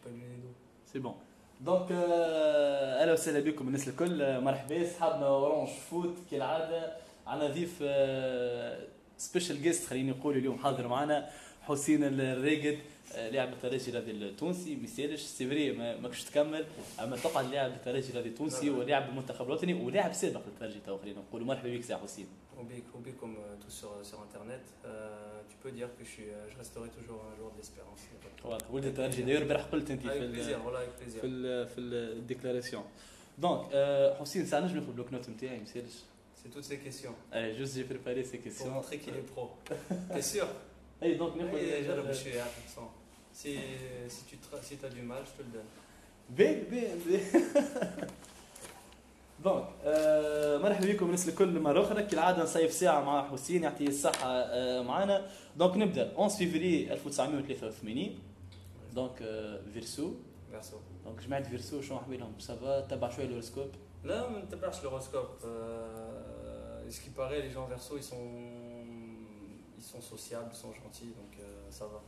pas lu les dos. سي بون دونك اهلا وسهلا بكم الناس الكل مرحبا اصحابنا اورانج فوت كالعاده على ضيف سبيشال جيست خليني نقول اليوم حاضر معنا حسين الراقد لاعب الترجي الرياضي التونسي ما يسالش سي فري ماكش تكمل اما تقعد لاعب الترجي الرياضي التونسي ولاعب المنتخب الوطني ولاعب سابق للترجي تو خلينا نقولوا مرحبا بك سي حسين. Comme tous sur internet, tu peux dire que je resterai toujours un joueur de l'espérance. واضح ولد الترجي داير امبارح قلت انت في الديكلاراسيون دونك حسين ساعه نجم ناخذ البلوك نوت نتاعي ما يسالش. C'est toutes ces questions. Allez, juste j'ai préparé ces questions. Pour montrer qu'il est pro. T'es sûr? Allez, donc, je suis à 100%. Si tu as du mal, je te le donne. bien. دونك مرحبا بكم الناس الكل مره اخرى كالعاده نصيف ساعه مع حسين يعطيه الصحه معنا. دونك نبدا 11 فيفري 1983 دونك فيرسو دونك جماعه فيرسو شنو احوالهم سافا تبع شويه الهوروسكوب؟ لا ما نتبعش l'horoscope. Ce qui paraît les gens verso ils sont sociables, ils sont gentils donc ça va.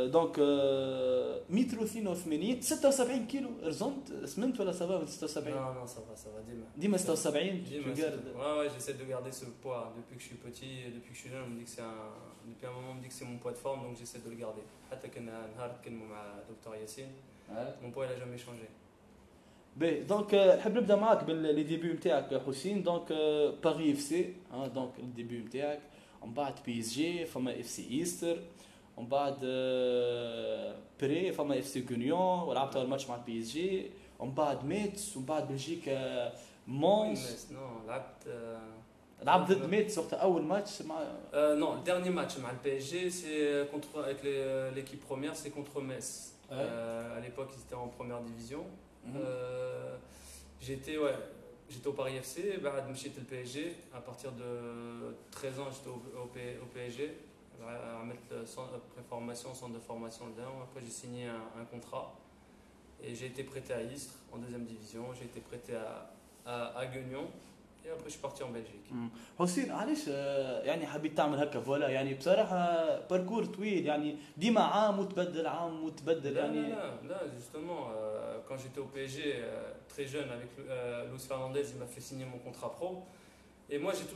دونك متر 82 76 كيلو رزنت سمنت ولا سافا 76؟ Non ça va ديما 76 ouais j'essaie de garder ce poids depuis que je suis petit et depuis que je suis jeune on me dit que depuis un moment on me dit que c'est mon poids de forme donc j'essaie de le garder حتى كنا نهار نتكلموا مع دكتور ياسين mon poids il a jamais changé. بي دونك نحب نبدا معاك باللي ديبي نتاعك حسين دونك باري اف سي دونك الديبي نتاعك ومن بعد بي اس جي فما اف سي ايستر ومن بعد بري فما اف سي غونيون ولعبت اول ماتش مع البي اس جي ومن بعد ميتس ومن بعد بلجيكا مونس. لعبت ضد ميتس وقت اول ماتش مع non le dernier match مع البي اس جي c'est contre avec l'équipe première c'est contre Metz. À l'époque ils étaient en première division. J'étais au Paris FC, بعد مشيت le PSG à partir de 13 ans j'étais au PSG. عملت centre de formation dedans. Après j'ai signé un contrat et j'ai été prêté à Istres en deuxième division, j'ai été prêté à Guignon et après je suis parti en Belgique. حسين علاش يعني حبيت تعمل هكا فوالا يعني بصراحه باركور طويل يعني ديما عام وتبدل يعني لا justement quand j'étais au PSG très jeune avec Luis Fernandez il m'a fait signer mon contrat pro. Et moi j'ai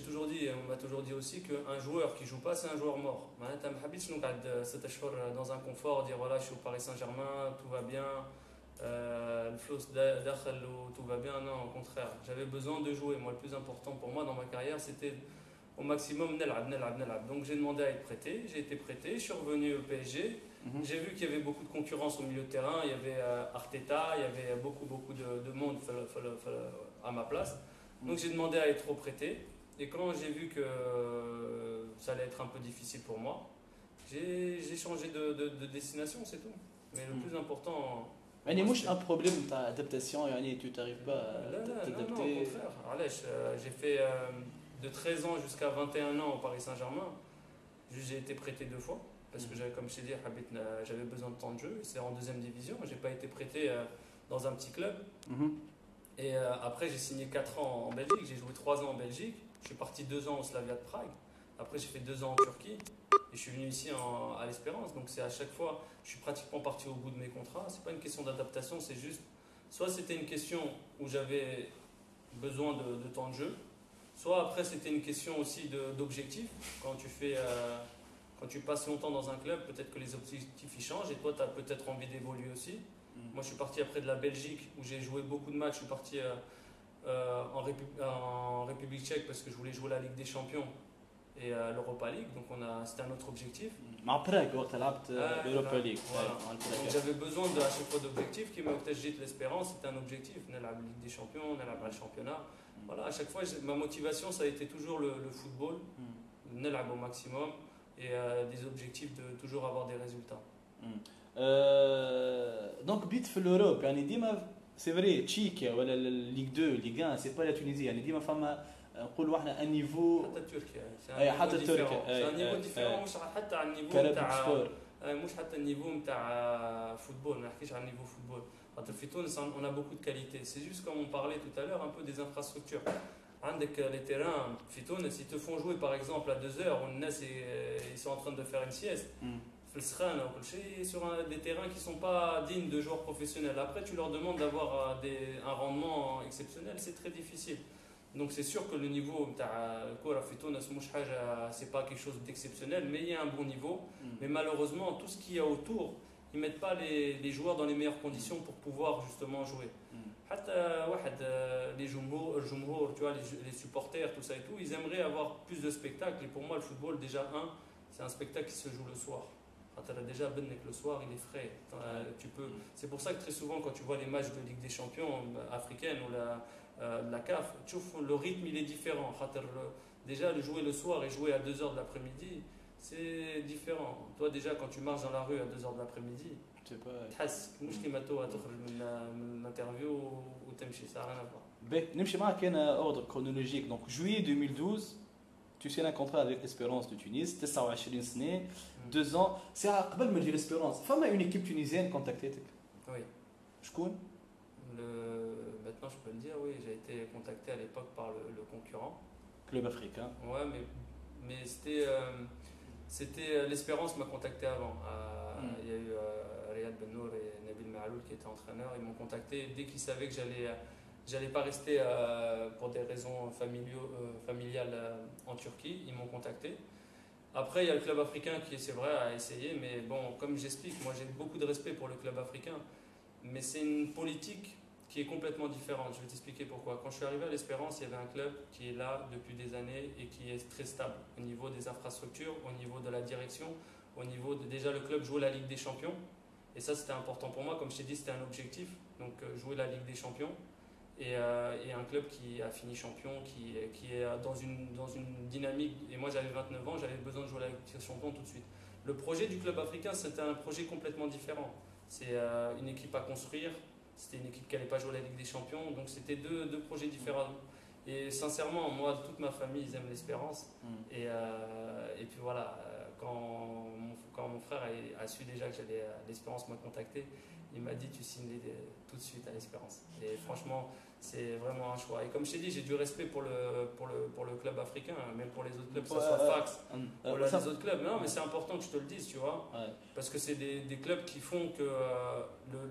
toujours dit, on m'a toujours dit aussi qu'un joueur qui joue pas c'est un joueur mort. معناتها ما حبيتش نقعد 7 اشهر dans un confort dire voilà je suis au Paris Saint-Germain tout va bien الفلوس داخل tout va bien. Non au contraire j'avais besoin de jouer. Moi le plus important pour moi dans ma carrière c'était au maximum نلعب. Donc j'ai demandé à être prêté, j'ai été prêté, je suis revenu au PSG. J'ai vu qu'il y avait beaucoup de concurrence au milieu de terrain, il y avait Arteta, il y avait beaucoup de monde à ma place. Donc j'ai demandé à être reprêté et quand j'ai vu que ça allait être un peu difficile pour moi, j'ai changé de destination, c'est tout. Mais le plus important يعني مش un problème d'adaptation يعني tu t'arrives pas à t'adapter. Non au contraire. علاش j'ai fait de 13 ans jusqu'à 21 ans au Paris Saint-Germain. J'ai été prêté 2 fois parce que comme je t'ai dit j'avais besoin de temps de jeu, c'est en deuxième division, j'ai pas été prêté dans un petit club. Et après, j'ai signé 4 ans en Belgique. J'ai joué 3 ans en Belgique. Je suis parti 2 ans au Slavia de Prague. Après, j'ai fait 2 ans en Turquie. Et je suis venu ici à l'Espérance. Donc, c'est à chaque fois, je suis pratiquement parti au bout de mes contrats. C'est pas une question d'adaptation, c'est juste. Soit c'était une question où j'avais besoin de temps de jeu. Soit après, c'était une question aussi d'objectif. Quand tu passes longtemps dans un club, peut-être que les objectifs ils changent. Et toi, tu as peut-être envie d'évoluer aussi. Moi, je suis parti après de la Belgique où j'ai joué beaucoup de matchs. Je suis parti en République tchèque parce que je voulais jouer la Ligue des Champions et l'Europa League. Donc, c'était un autre objectif. مع براغ وقت لعبت l'Europa League. J'avais besoin à chaque fois d'objectifs qui m'a obtenu l'Espérance. C'était un objectif. On a la Ligue des Champions, on a le championnat. Voilà, à chaque fois, ma motivation, ça a été toujours le football. On a au maximum et des objectifs de toujours avoir des résultats. دونك بديت في الأوروب يعني ديما سي فري تشيكيا ولا ليغ 2 ليغ 1 سي با لا تونيزي يعني ديما فما نقولوا احنا ان نيفو حتى تركيا اي حتى تركيا سي نيفو ديفيرون مش حتى على النيفو تاع مش حتى النيفو نتاع فوتبول ما نحكيش على النيفو فوتبول خاطر في تونس on a beaucoup de qualité c'est juste comme on parlait tout à l'heure un peu des infrastructures عندك les terrains في تونس ils te font jouer par exemple à 2 heures والناس ils sont en train de faire une sieste sur des terrains qui ne sont pas dignes de joueurs professionnels. Après, tu leur demandes d'avoir un rendement exceptionnel, c'est très difficile. Donc c'est sûr que le niveau c'est pas quelque chose d'exceptionnel, mais il y a un bon niveau. Mais malheureusement, tout ce qu'il y a autour, ils ne mettent pas les joueurs dans les meilleures conditions pour pouvoir justement jouer. Les الجمهور, tu vois, les supporters, tout ça et tout, ils aimeraient avoir plus de spectacles. Et pour moi, le football, déjà, c'est un spectacle qui se joue le soir. Déjà, le soir, il est frais. C'est pour ça que très souvent, quand tu vois les matchs de Ligue des Champions africaine ou la CAF, tu vois, le rythme il est différent. Déjà, jouer le soir et jouer à 2h de l'après-midi, c'est différent. Toi, déjà, quand tu marches dans la rue à 2h de l'après-midi, تحس مش كيما تو تخرج من الانترفيو وتمشي ça n'a rien à voir. باهي نمشي معك انا اوردر كرونولوجيك. دونك juillet 2012 tu signes un contrat avec l'Espérance de Tunis 29 سنه 2 ans. ساعه قبل ما تجي l'Espérance فما une équipe tunisienne contactتك. Oui. شكون؟ Maintenant je peux le dire, oui, j'ai été contacté à l'époque par le concurrent. Club africain. Ouais, mais c'était l'Espérance m'a contacté avant. Il y a eu Riyad Bennour et Nabil Mahaloul qui étaient entraîneurs. Ils m'ont contacté dès qu'ils savaient que j'allais pas rester pour des raisons familiales en Turquie. Ils m'ont contacté. Après, il y a le club africain qui, c'est vrai, a essayé. Mais bon, comme j'explique, moi j'ai beaucoup de respect pour le club africain. Mais c'est une politique qui est complètement différente. Je vais t'expliquer pourquoi. Quand je suis arrivé à l'Espérance, il y avait un club qui est là depuis des années et qui est très stable au niveau des infrastructures, au niveau de la direction, au niveau de déjà le club jouait la Ligue des Champions. Et ça, c'était important pour moi. Comme je t'ai dit, c'était un objectif. Donc, jouer la Ligue des Champions. Et un club qui a fini champion, qui est dans une dynamique. Et moi, j'avais 29 ans, j'avais besoin de jouer la Ligue des Champions tout de suite. Le projet du club africain, c'était un projet complètement différent. C'est une équipe à construire. C'était une équipe qui n'allait pas jouer la Ligue des Champions. Donc, c'était deux projets différents. Et sincèrement, moi, toute ma famille, ils aiment l'Espérance. Et puis voilà, quand mon frère a su déjà que j'allais à l'Espérance m'a contacté, il m'a dit tu signes tout de suite à l'Espérance. Et franchement, c'est vraiment un choix. Et comme je t'ai dit, j'ai du respect pour le club africain, même pour les autres clubs, que ce soit Fax ou les autres clubs. Non, mais c'est important que je te le dise, tu vois. Ouais. Parce que c'est des clubs qui font que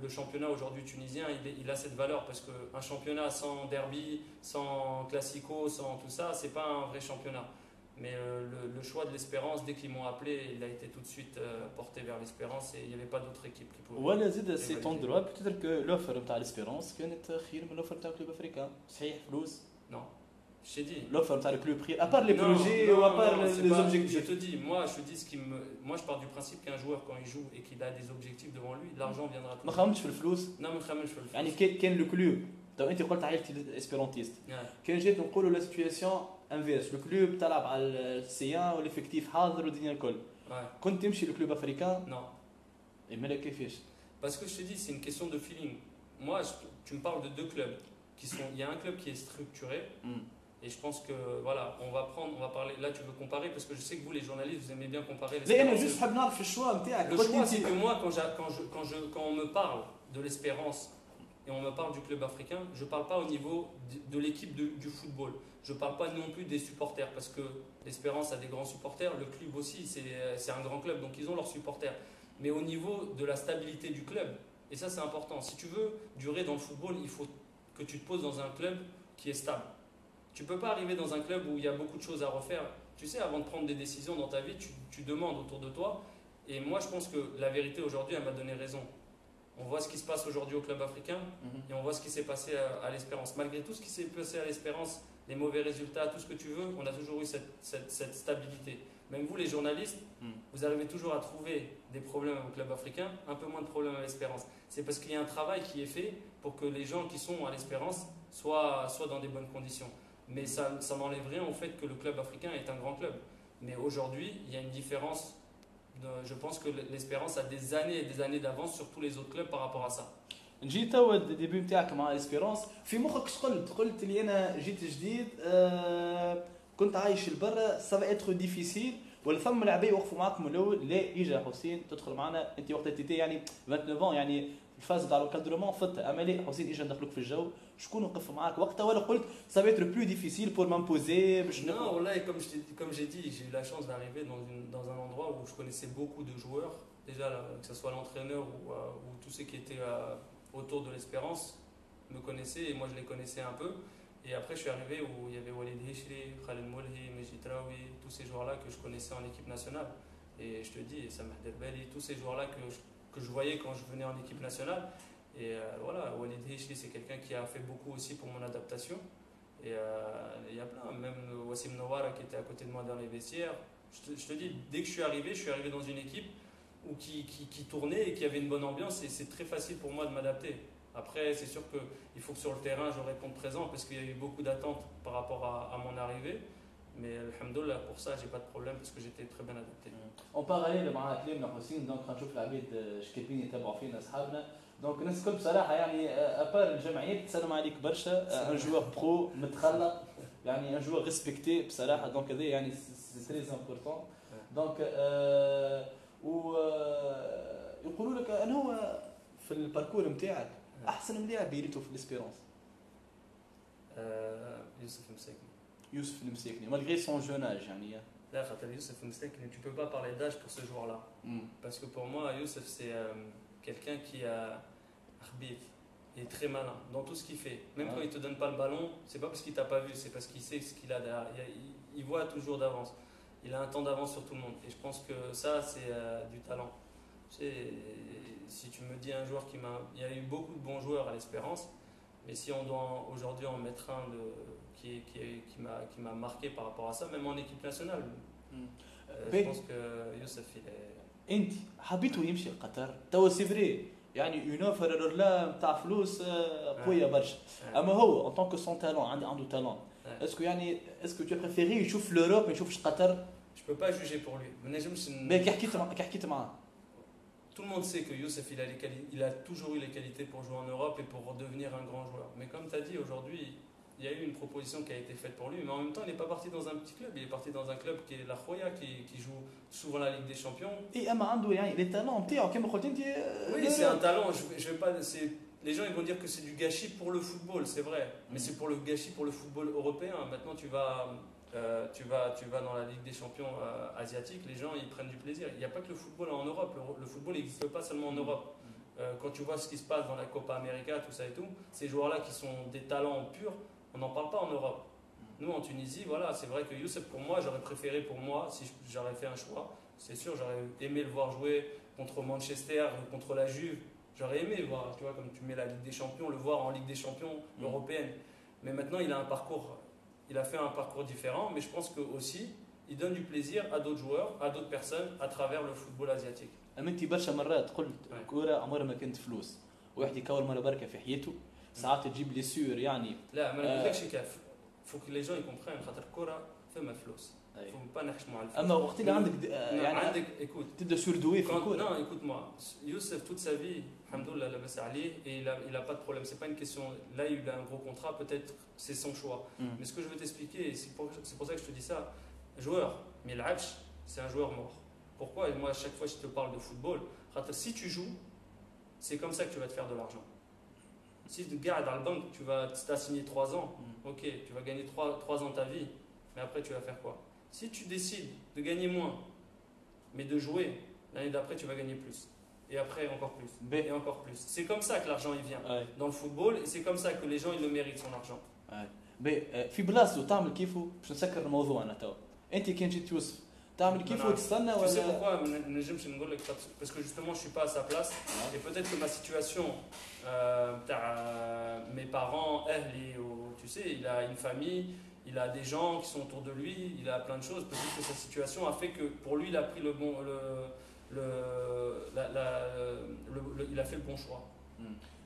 le championnat aujourd'hui tunisien, il a cette valeur. Parce qu'un championnat sans derby, sans classico, sans tout ça, c'est pas un vrai championnat. Mais le choix de l'Espérance, dès qu'ils m'ont appelé, il a été tout de suite porté vers l'Espérance et il n'y avait pas d'autre équipe qui pouvait. ولا زيد سي طون دروا بتتر كو لوفر نتاع l'Espérance كانت خير من لوفر نتاع كلوب افريكان صحيح فلوس. Non. Je t'ai dit. L'offre نتاع le prix à part les projets ou à part les objectifs. Je te dis, moi je pars du principe qu'un joueur quand il joue et qu'il a des objectifs devant lui, l'argent viendra tout. ما خممتش في الفلوس. Non, ما نخممش في الفلوس. يعني كان لو كلوب تو انت قلت عائلتي اسبيرونتيست. كان جيت نقولوا لا سيتوياسيون انفيرس لو كلوب تلعب على السيان والافكتيف حاضر والدنيا الكل. كنت تمشي لكلوب افريكان؟ Non. Et mais كيفاش؟ Parce que je te dis, c'est une question de feeling. Moi, tu me parles de deux clubs qui sont. Il y a un club qui est structuré. Et je pense que voilà, on va parler. Là, tu veux comparer parce que je sais que vous, les journalistes, vous aimez bien comparer. Le choix, c'est que moi, quand on me parle de l'Espérance et on me parle du club africain, je parle pas au niveau de l'équipe du football. Je parle pas non plus des supporters parce que l'Espérance a des grands supporters. Le club aussi, c'est un grand club, donc ils ont leurs supporters. Mais au niveau de la stabilité du club, et ça c'est important. Si tu veux durer dans le football, il faut que tu te poses dans un club qui est stable. Tu ne peux pas arriver dans un club où il y a beaucoup de choses à refaire. Tu sais, avant de prendre des décisions dans ta vie, tu demandes autour de toi. Et moi, je pense que la vérité aujourd'hui, elle m'a donné raison. On voit ce qui se passe aujourd'hui au club africain et on voit ce qui s'est passé à l'Espérance. Malgré tout ce qui s'est passé à l'Espérance, les mauvais résultats, tout ce que tu veux, on a toujours eu cette stabilité. Même vous, les journalistes, vous arrivez toujours à trouver des problèmes au club africain, un peu moins de problèmes à l'Espérance. C'est parce qu'il y a un travail qui est fait pour que les gens qui sont à l'Espérance soient dans des bonnes conditions. Mais ça n'enlève rien au fait que le club africain est un grand club. Mais aujourd'hui, il y a une différence. Je pense que l'Espérance a des années et des années d'avance sur tous les autres clubs par rapport à ça. نجي توا الديبي نتاعك مع الاسبيرونس في مخك قلت لي انا جيت جديد كنت عايش لبرا سا اتر ديفيسيل ولا ثم لاعبين يوقفوا معاكم من الاول؟ لا يجي حسين تدخل معنا انت وقت تيتي يعني 29 يعني الفاز تاع الكادرمون فتها، اما لا حسين اجى ندخلوك في الجو، شكون وقف معاك وقتها ولا قلت ça va être plus difficile pour m'imposer باش Non, voilà, et comme j'ai dit, j'ai eu la chance d'arriver dans un endroit où je connaissais beaucoup de joueurs. Déjà, là, que ce soit l'entraîneur ou tous ceux qui étaient autour de l'Espérance me connaissaient et moi je les connaissais un peu. Et après, je suis arrivé où il y avait Walid Hishri, Khaled Moulhi, Meji Traoui, tous ces joueurs-là que je connaissais en équipe nationale. Et je te dis, Samah Derbali, tous ces joueurs-là que je voyais quand je venais en équipe nationale. Et voilà, Walid Hishri, c'est quelqu'un qui a fait beaucoup aussi pour mon adaptation. Et il y a plein, même Wassim Nawara qui était à côté de moi dans les vestiaires. Je te dis, dès que je suis arrivé dans une équipe où qui tournait et qui avait une bonne ambiance, et c'est très facile pour moi de m'adapter. Après, c'est sûr qu'il faut que sur le terrain, je réponde présent parce qu'il y a eu beaucoup d'attentes par rapport à mon arrivée. Mais alhamdoulilah, pour ça, j'ai pas de problème parce que j'étais très bien adapté. En parallèle مع كلامنا حسين دونك غنشوف العباد شكايبين يتابعوا فينا اصحابنا دونك الناس الكل بصراحه يعني ابار الجمعيات تسلم عليك برشا ان جوار برو متخلق يعني ان جوار ريسبكتي بصراحه دونك هذا يعني سي تري امبورطون دونك و يقولوا لك انه هو في الباركور نتاعك احسن ملاعب يريتو في الاسبيرونس يوسف مساكني. يوسف المساكني malgré son jeune âge يعني Là, Khatal Youssef Mstekni, tu peux pas parler d'âge pour ce joueur-là. Parce que pour moi, Youssef, c'est quelqu'un qui a arbif, il est très malin dans tout ce qu'il fait. Même quand il te donne pas le ballon, c'est pas parce qu'il t'a pas vu, c'est parce qu'il sait ce qu'il a derrière. Il voit toujours d'avance. Il a un temps d'avance sur tout le monde. Et je pense que ça, c'est du talent. Si tu me dis un joueur il y a eu beaucoup de bons joueurs à l'Espérance, mais si on doit aujourd'hui en mettre un qui m'a marqué par rapport à ça, même en équipe nationale, je pense que Youssef il est... انت حبيتوا يمشي لقطر توا سي فري يعني اون اوفر لا نتاع فلوس قويه برشا اما هو ان طونك سون تالون عنده تالون اسكو يعني اسكو تو بريفيري يشوف لوروب ما يشوفش قطر je peux pas juger pour lui ما نجمش كي حكيت معاه tout le monde sait que Youssef il a toujours eu les qualités pour jouer en Europe et pour devenir un grand joueur, mais comme tu as dit aujourd'hui il y a eu une proposition qui a été faite pour lui, mais en même temps, il n'est pas parti dans un petit club, il est parti dans un club qui est la Khoya, qui joue souvent la Ligue des Champions. Et les talents, oui, c'est un talent. Je vais pas, les gens ils vont dire que c'est du gâchis pour le football, c'est vrai, mais c'est pour le gâchis pour le football européen. Maintenant, tu vas dans la Ligue des Champions asiatique, les gens ils prennent du plaisir. Il n'y a pas que le football en Europe, le football n'existe pas seulement en Europe. Quand tu vois ce qui se passe dans la Copa América, tout ça et tout, ces joueurs-là qui sont des talents purs, on n'en parle pas en Europe. Nous, en Tunisie, voilà, c'est vrai que Youssef, pour moi, j'aurais préféré, si j'aurais fait un choix, c'est sûr, j'aurais aimé le voir jouer contre Manchester, contre la Juve. J'aurais aimé voir, tu vois, comme tu mets la Ligue des Champions, le voir en Ligue des Champions européenne. Mais maintenant, il a fait un parcours différent, mais je pense que aussi, il donne du plaisir à d'autres joueurs, à d'autres personnes, à travers le football asiatique. انت برشا مرات قلت الكوره عمرها ما كانت فلوس، واحد يكون مره بركه في حياته ساعات تجيب لي سور يعني لا ما نقولكش كيف faut que les gens ils comprennent خاطر الكره فما فلوس faut pas نحشموا على الفلوس. اما وقت اللي عندك يعني عندك écoute تبدا سوردوي في الكوره. Non, écoute-moi, Youssef toute sa vie alhamdoulilah labas عليه et il a pas de problème, c'est pas une question. Là il a un gros contrat, peut-être c'est son choix. Mais ce que je veux t'expliquer, c'est pour ça que je te dis ça, joueur mais l'Abch c'est un joueur mort. Pourquoi? Et moi, à chaque fois, je te parle de football. Si tu joues, c'est comme ça que tu vas te faire de l'argent. Si tu gardes dans le banque, tu as signé 3 ans, ok, tu vas gagner 3 ans de ta vie, mais après, tu vas faire quoi? Si tu décides de gagner moins, mais de jouer, l'année d'après, tu vas gagner plus. Et après, encore plus. Et encore plus. C'est comme ça que l'argent, il vient dans le football, et c'est comme ça que les gens, ils le méritent, son argent. في بلاصتو تعمل كيفه باش نسكر الموضوع انا توا انت كان جيت يوسف تعمل كيف وتستنى ولا؟ Tu sais pourquoi ما نجمش نقول لك parce que justement je suis pas à sa place et peut-être que ma situation mes parents اهلي tu sais il a une famille, il a des gens qui sont autour de lui, il a plein de choses, peut-être que sa situation a fait que pour lui il a pris il a fait le bon choix.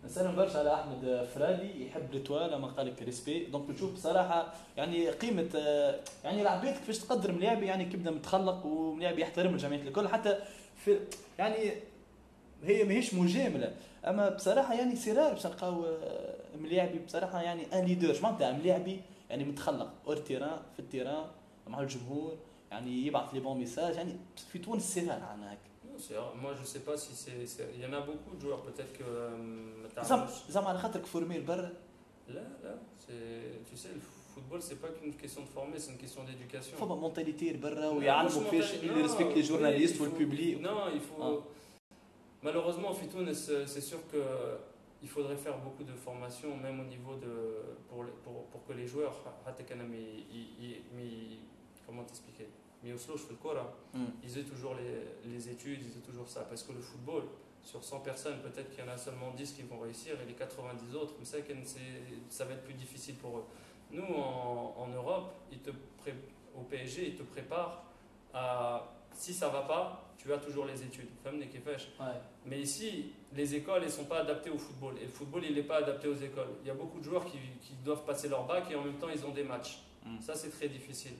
نسلم برشا على احمد فرادي يحب لتوا لما قال لك ريسبي دونك بتشوف بصراحه يعني قيمه يعني العباد كيفاش تقدر ملاعبي يعني كيبدا متخلق وملاعبي يحترم الجمعيات الكل حتى في يعني هي ماهيش مجامله اما بصراحه يعني سرار باش نلقاو ملاعبي بصراحه يعني ان ليدر معناتها ملاعبي يعني متخلق اور تيران في التيران مع الجمهور يعني يبعث لي بون ميساج يعني في تونس سهل عنا هيك. Moi, je sais pas si il y en a beaucoup de joueurs, peut-être que. زعما على خاطرك فورمي برا. Là, tu sais, le football, c'est pas qu'une question de former, c'est une question d'éducation. فما مونتاليتي برا ويعلموا كيفاش اللي ريسبكت لي جورناليست والبوبليك. Non, il faut. Malheureusement, en Fitounes, c'est sûr que il faudrait faire beaucoup de formation, même au niveau de pour que les joueurs, comment t'expliquer, ils aient toujours les études, ils aient toujours ça, parce que le football, sur 100 personnes, peut-être qu'il y en a seulement 10 qui vont réussir et les 90 autres, mais ça va être plus difficile pour eux. Nous, en Europe, au PSG, ils te préparent à, si ça va pas, tu as toujours les études. Ouais. Mais ici, les écoles, elles ne sont pas adaptées au football. Et le football, il n'est pas adapté aux écoles. Il y a beaucoup de joueurs qui doivent passer leur bac et en même temps, ils ont des matchs. Ça, c'est très difficile.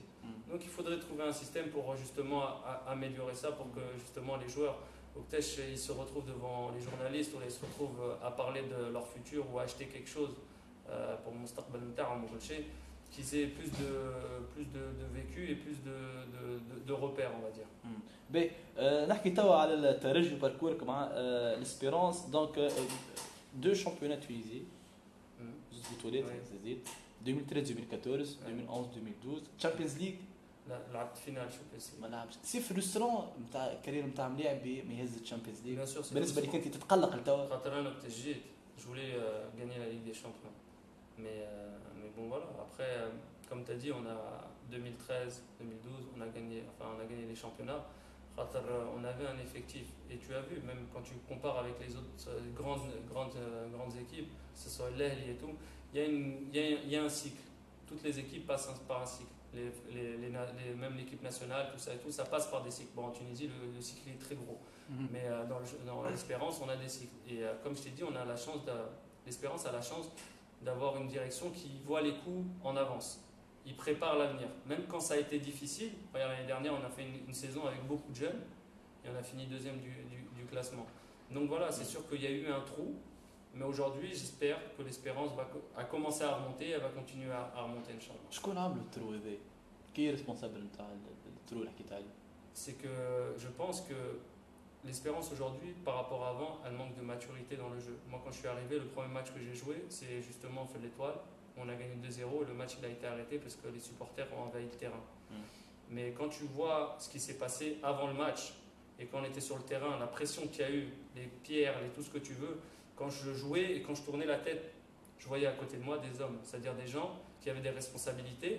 Donc, il faudrait trouver un système pour justement améliorer ça, pour que justement les joueurs, ils se retrouvent devant les journalistes ou ils se retrouvent à parler de leur futur ou à acheter quelque chose pour Mustaqbal Mtar en Mourché, qu'ils aient plus de vécu et plus de repères, on va dire. باهي نحكي توا على الترجي باركورك مع الاسبيرونس دونك دو شامبيونات تونيزي زوج بطولات زيد 2013 2014 2011 2012 تشامبيونز ليغ لا لعبت فينال شو بس ما لعبش سي فرسترون نتاع الكارير نتاع ملاعب ما يهز الشامبيونز ليغ Bien sûr, c'est بالنسبه لك frustrant. انت تتقلق لتوا خاطر انا وقت جيت je voulais gagner la Ligue des Champions. Mais bon voilà, après comme tu as dit, on a 2013, 2012, on a gagné les championnats. خاطر on avait un effectif et tu as vu même quand tu compares avec les autres grandes équipes, que ce soit l'Ahli et tout, il y a un cycle. Toutes les équipes passent par un cycle. Même l'équipe nationale, tout ça passe par des cycles. Bon, en Tunisie, le cycle est très gros. Mais dans l'Espérance, on a des cycles. Et comme je t'ai dit, l'Espérance a la chance d'avoir une direction qui voit les coups en avance. Il prépare l'avenir. Même quand ça a été difficile, l'année dernière, on a fait une saison avec beaucoup de jeunes et on a fini deuxième du classement. Donc voilà, c'est sûr qu'il y a eu un trou. Mais aujourd'hui, j'espère que l'Espérance a commencé à remonter, elle va continuer à remonter, Inch'Allah. شكون عملوا الترو هذا؟ كي ريسبونسابل نتاع الترو اللي حكيت عليه؟ C'est que je pense que l'Espérance aujourd'hui, par rapport à avant, elle manque de maturité dans le jeu. Moi, quand je suis arrivé, le premier match que j'ai joué, c'est justement au Feu de l'Étoile. On a gagné 2-0 et le match il a été arrêté parce que les supporters ont envahi le terrain. Mais quand tu vois ce qui s'est passé avant le match et quand on était sur le terrain, la pression qu'il y a eu, les pierres, tout ce que tu veux, quand je jouais et quand je tournais la tête, je voyais à côté de moi des hommes, c'est-à-dire des gens qui avaient des responsabilités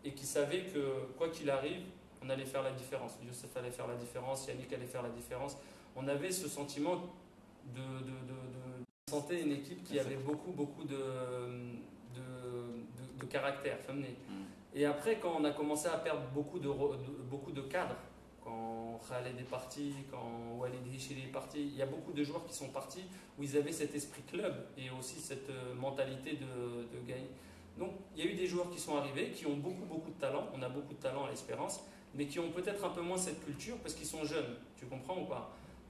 et qui savaient que quoi qu'il arrive, on allait faire la différence. Youssef allait faire la différence, Yannick allait faire la différence. On avait ce sentiment de sentir une équipe qui avait beaucoup de caractère. Et après, quand on a commencé à perdre beaucoup de cadres, quand Khaled est parti, quand Walid Hichiri est parti, il y a beaucoup de joueurs qui sont partis où ils avaient cet esprit club et aussi cette mentalité de gagner. Donc il y a eu des joueurs qui sont arrivés, qui ont beaucoup de talent, on a beaucoup de talent à l'Espérance, mais qui ont peut-être un peu moins cette culture parce qu'ils sont jeunes, tu comprends ou pas?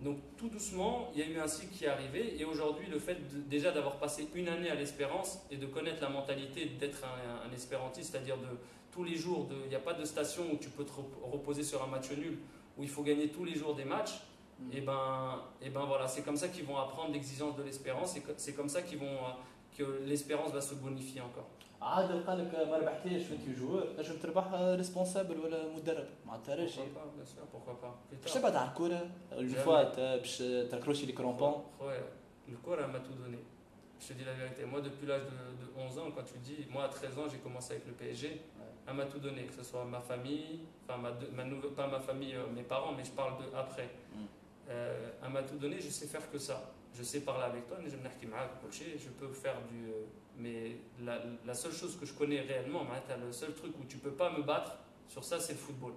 Donc tout doucement, il y a eu un cycle qui est arrivé et aujourd'hui le fait déjà d'avoir passé une année à l'Espérance et de connaître la mentalité d'être un espérantiste, c'est-à-dire de tous les jours, il n'y a pas de station où tu peux te reposer sur un match nul, où il faut gagner tous les jours des matchs, et ben voilà, c'est comme ça qu'ils vont apprendre l'exigence de l'Espérance et c'est comme ça que l'Espérance va se bonifier encore. عادل قال لك ما ربحتيش في جوار نجم تربح ريسبونسابل ولا مدرب مع الترجي pourquoi pas باش تبعد على الكره الفوات باش تركروشي لي كرومبون خويا الكره m'a tout donné. Je te dis la vérité, moi depuis l'âge de 11 ans, quand tu dis, moi à 13 ans j'ai commencé avec le PSG, elle m'a tout donné, que ce soit ma famille, enfin pas ma famille, mes parents, mais je parle de après. Elle m'a tout donné, je sais faire que ça. Je sais parler avec toi, je peux faire du... Mais la seule chose que je connais réellement, le seul truc où tu ne peux pas me battre, sur ça c'est le football.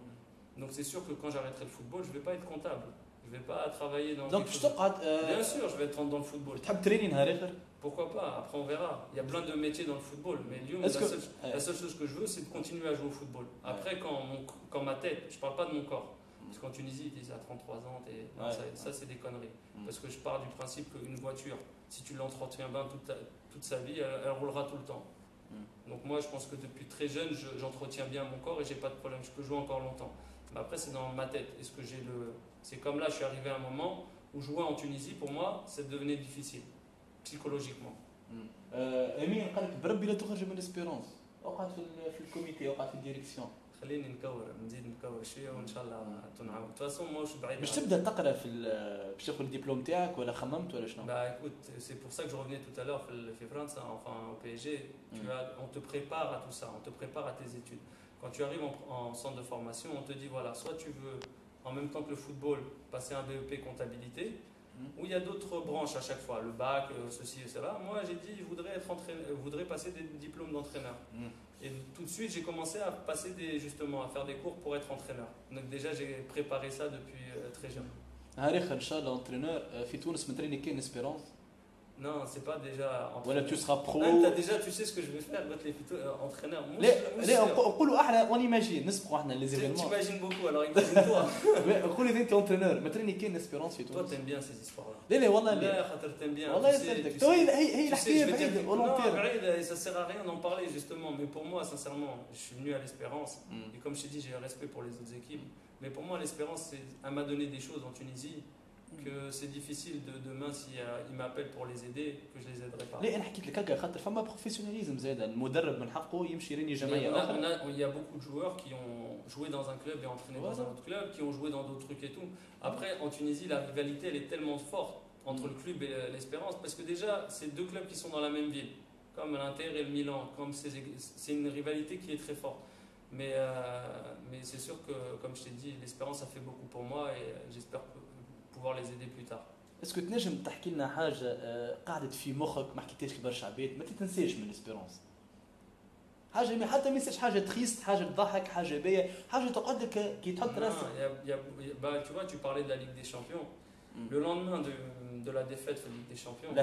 Donc c'est sûr que quand j'arrêterai le football, je ne vais pas être comptable. Je ne vais pas travailler dans... Donc je تقعد Bien sûr, je vais être dans le football. تحب تريني نهار اخر Pourquoi pas? Après on verra. Il y a plein de métiers dans le football, mais Lyon, la seule chose que je veux, c'est de continuer à jouer au football. Après, quand ma tête, je ne parle pas de mon corps, parce qu'en Tunisie, ils disent à 33 ans, ça c'est des conneries. Parce que je pars du principe qu'une voiture, si tu l'entretiens bien toute sa vie, elle roulera tout le temps. Donc moi, je pense que depuis très jeune, j'entretiens bien mon corps et j'ai pas de problème, je peux jouer encore longtemps. Mais après, c'est dans ma tête. Est-ce que j'ai le. C'est comme là, je suis arrivé à un moment où jouer en Tunisie, pour moi, ça devenait difficile, psychologiquement. امين قال لك بربي لا تخرج من اسبيرونس اقعد في الكوميتي اقعد في الديريكسيون خليني نزيد نكور شويه وان شاء الله تنعاود. De toute façon, moi, je suis بعيد. باش تبدا تقرا في باش تاخذ الدبلوم تاعك ولا خممت ولا شنو؟ Bah écoute, c'est pour ça que je revenais tout à l'heure, fait France, enfin au PSG, on te prépare à tout ça, on te prépare à tes études. Quand tu arrives en centre de formation, on te dit voilà, soit tu veux en même temps que le football passer un BEP comptabilité, où il y a d'autres branches à chaque fois, le bac, ceci et cela. Moi j'ai dit je voudrais passer des diplômes d'entraîneur. Et tout de suite j'ai commencé à passer justement à faire des cours pour être entraîneur. Donc déjà j'ai préparé ça depuis très jeune. هاريخ ان شاء الله انترينور في تونس متريني كاين اسبيرونس Non, c'est pas déjà ولا tu seras pro. Déjà tu sais ce que je vais faire, je vais être plutôt entraîneur. لا نقولوا احنا اون ايماجين نسبقوا احنا لي زيفينمون. T'imagines beaucoup, alors imagine-toi. نقول اذا انت انترينور متريني كاين اسبيرونس في Toi تونس. t'aimes bien ces histoires là. لا والله لا خاطر t'aimes bien. والله يسعدك. تو هي الحكايه بعيده volontaire. Non, ça sert à rien d'en parler justement, mais pour moi sincèrement, je suis venu à l'Espérance et comme je t'ai dit, j'ai un respect pour les autres équipes, mais pour moi l'Espérance elle m'a donné des choses en Tunisie que c'est difficile de demain s'ils m'appellent pour les aider que je les aiderai pas. لا انا حكيت لك هكا خاطر فما بروفيسيوناليزم زاد المدرب من حقه يمشي يريني جمعيه il y a beaucoup de joueurs qui ont joué dans un club et entraîné dans un autre club, qui ont joué dans d'autres trucs et tout. Après en Tunisie la rivalité elle est tellement forte entre le club et l'Espérance parce que déjà c'est deux clubs qui sont dans la même ville comme l'Inter et le Milan, comme c'est une rivalité qui est très forte. Mais c'est sûr que comme je t'ai dit l'Espérance a fait beaucoup pour moi et j'espère pouvoir les aider plus tard. اسكو تنجم تحكي لنا حاجه قعدت في مخك ما حكيتهاش لبرشا عباد ما تتنساش من الاسبيرونس حاجه حتى ما يصيرش حاجه تخيست حاجه تضحك حاجه باهيه حاجه تقعد لك كي تحط راسك. Bah tu vois tu parlais de la Ligue des Champions. Le lendemain de la défaite de la Ligue des Champions.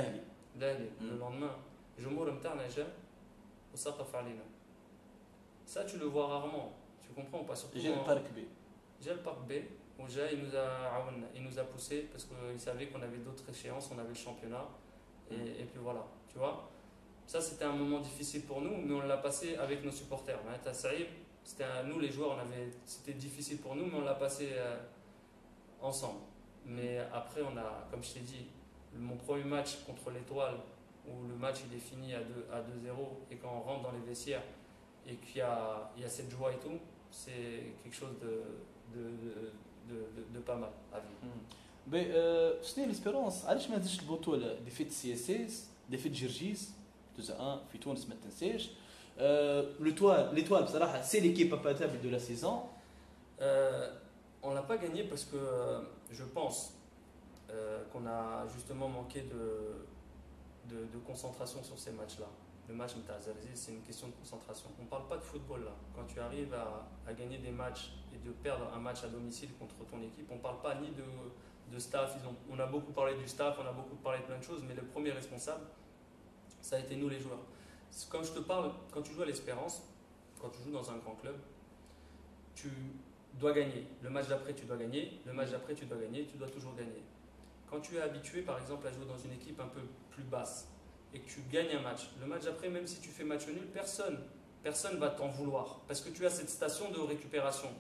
L'Ahli. Le lendemain الجمهور نتاعنا جا وسقف علينا. Ça tu le vois rarement. Tu comprends pas surtout. J'ai le parc B. J'ai le parc B. Oja, il nous a poussé parce qu'il savait qu'on avait d'autres échéances, on avait le championnat et puis voilà, tu vois. Ça c'était un moment difficile pour nous, mais on l'a passé avec nos supporters. Nous les joueurs, c'était difficile pour nous, mais on l'a passé ensemble. Mais après on a, comme je t'ai dit, mon premier match contre l'Étoile où le match il est fini à 2-0 et quand on rentre dans les vestiaires et qu'il y a cette joie et tout, c'est quelque chose de pas mal à vivre. شنو الاسبيرونس علاش ما هزش البطوله ديفيت سي اس اس ديفيت جرجيس 2-1 في تونس ما تنساش l'étoile بصراحه c'est l'équipe imbattable de la saison. On l'a pas gagné parce que je pense qu'on a justement manqué de concentration sur ces matchs-là. Le match Mtazarzi, c'est une question de concentration. On ne parle pas de football là. Quand tu arrives à gagner des matchs et de perdre un match à domicile contre ton équipe, on ne parle pas ni de staff. On a beaucoup parlé du staff, on a beaucoup parlé de plein de choses, mais le premier responsable, ça a été nous les joueurs. Comme je te parle, quand tu joues à l'Espérance, quand tu joues dans un grand club, tu dois gagner. Le match d'après, tu dois gagner. Le match d'après, tu dois gagner. Tu dois toujours gagner. Quand tu es habitué, par exemple, à jouer dans une équipe un peu plus basse, et que tu gagnes un match, le match d'après, même si tu fais match nul, personne va t'en vouloir parce que tu as cette station de récupération.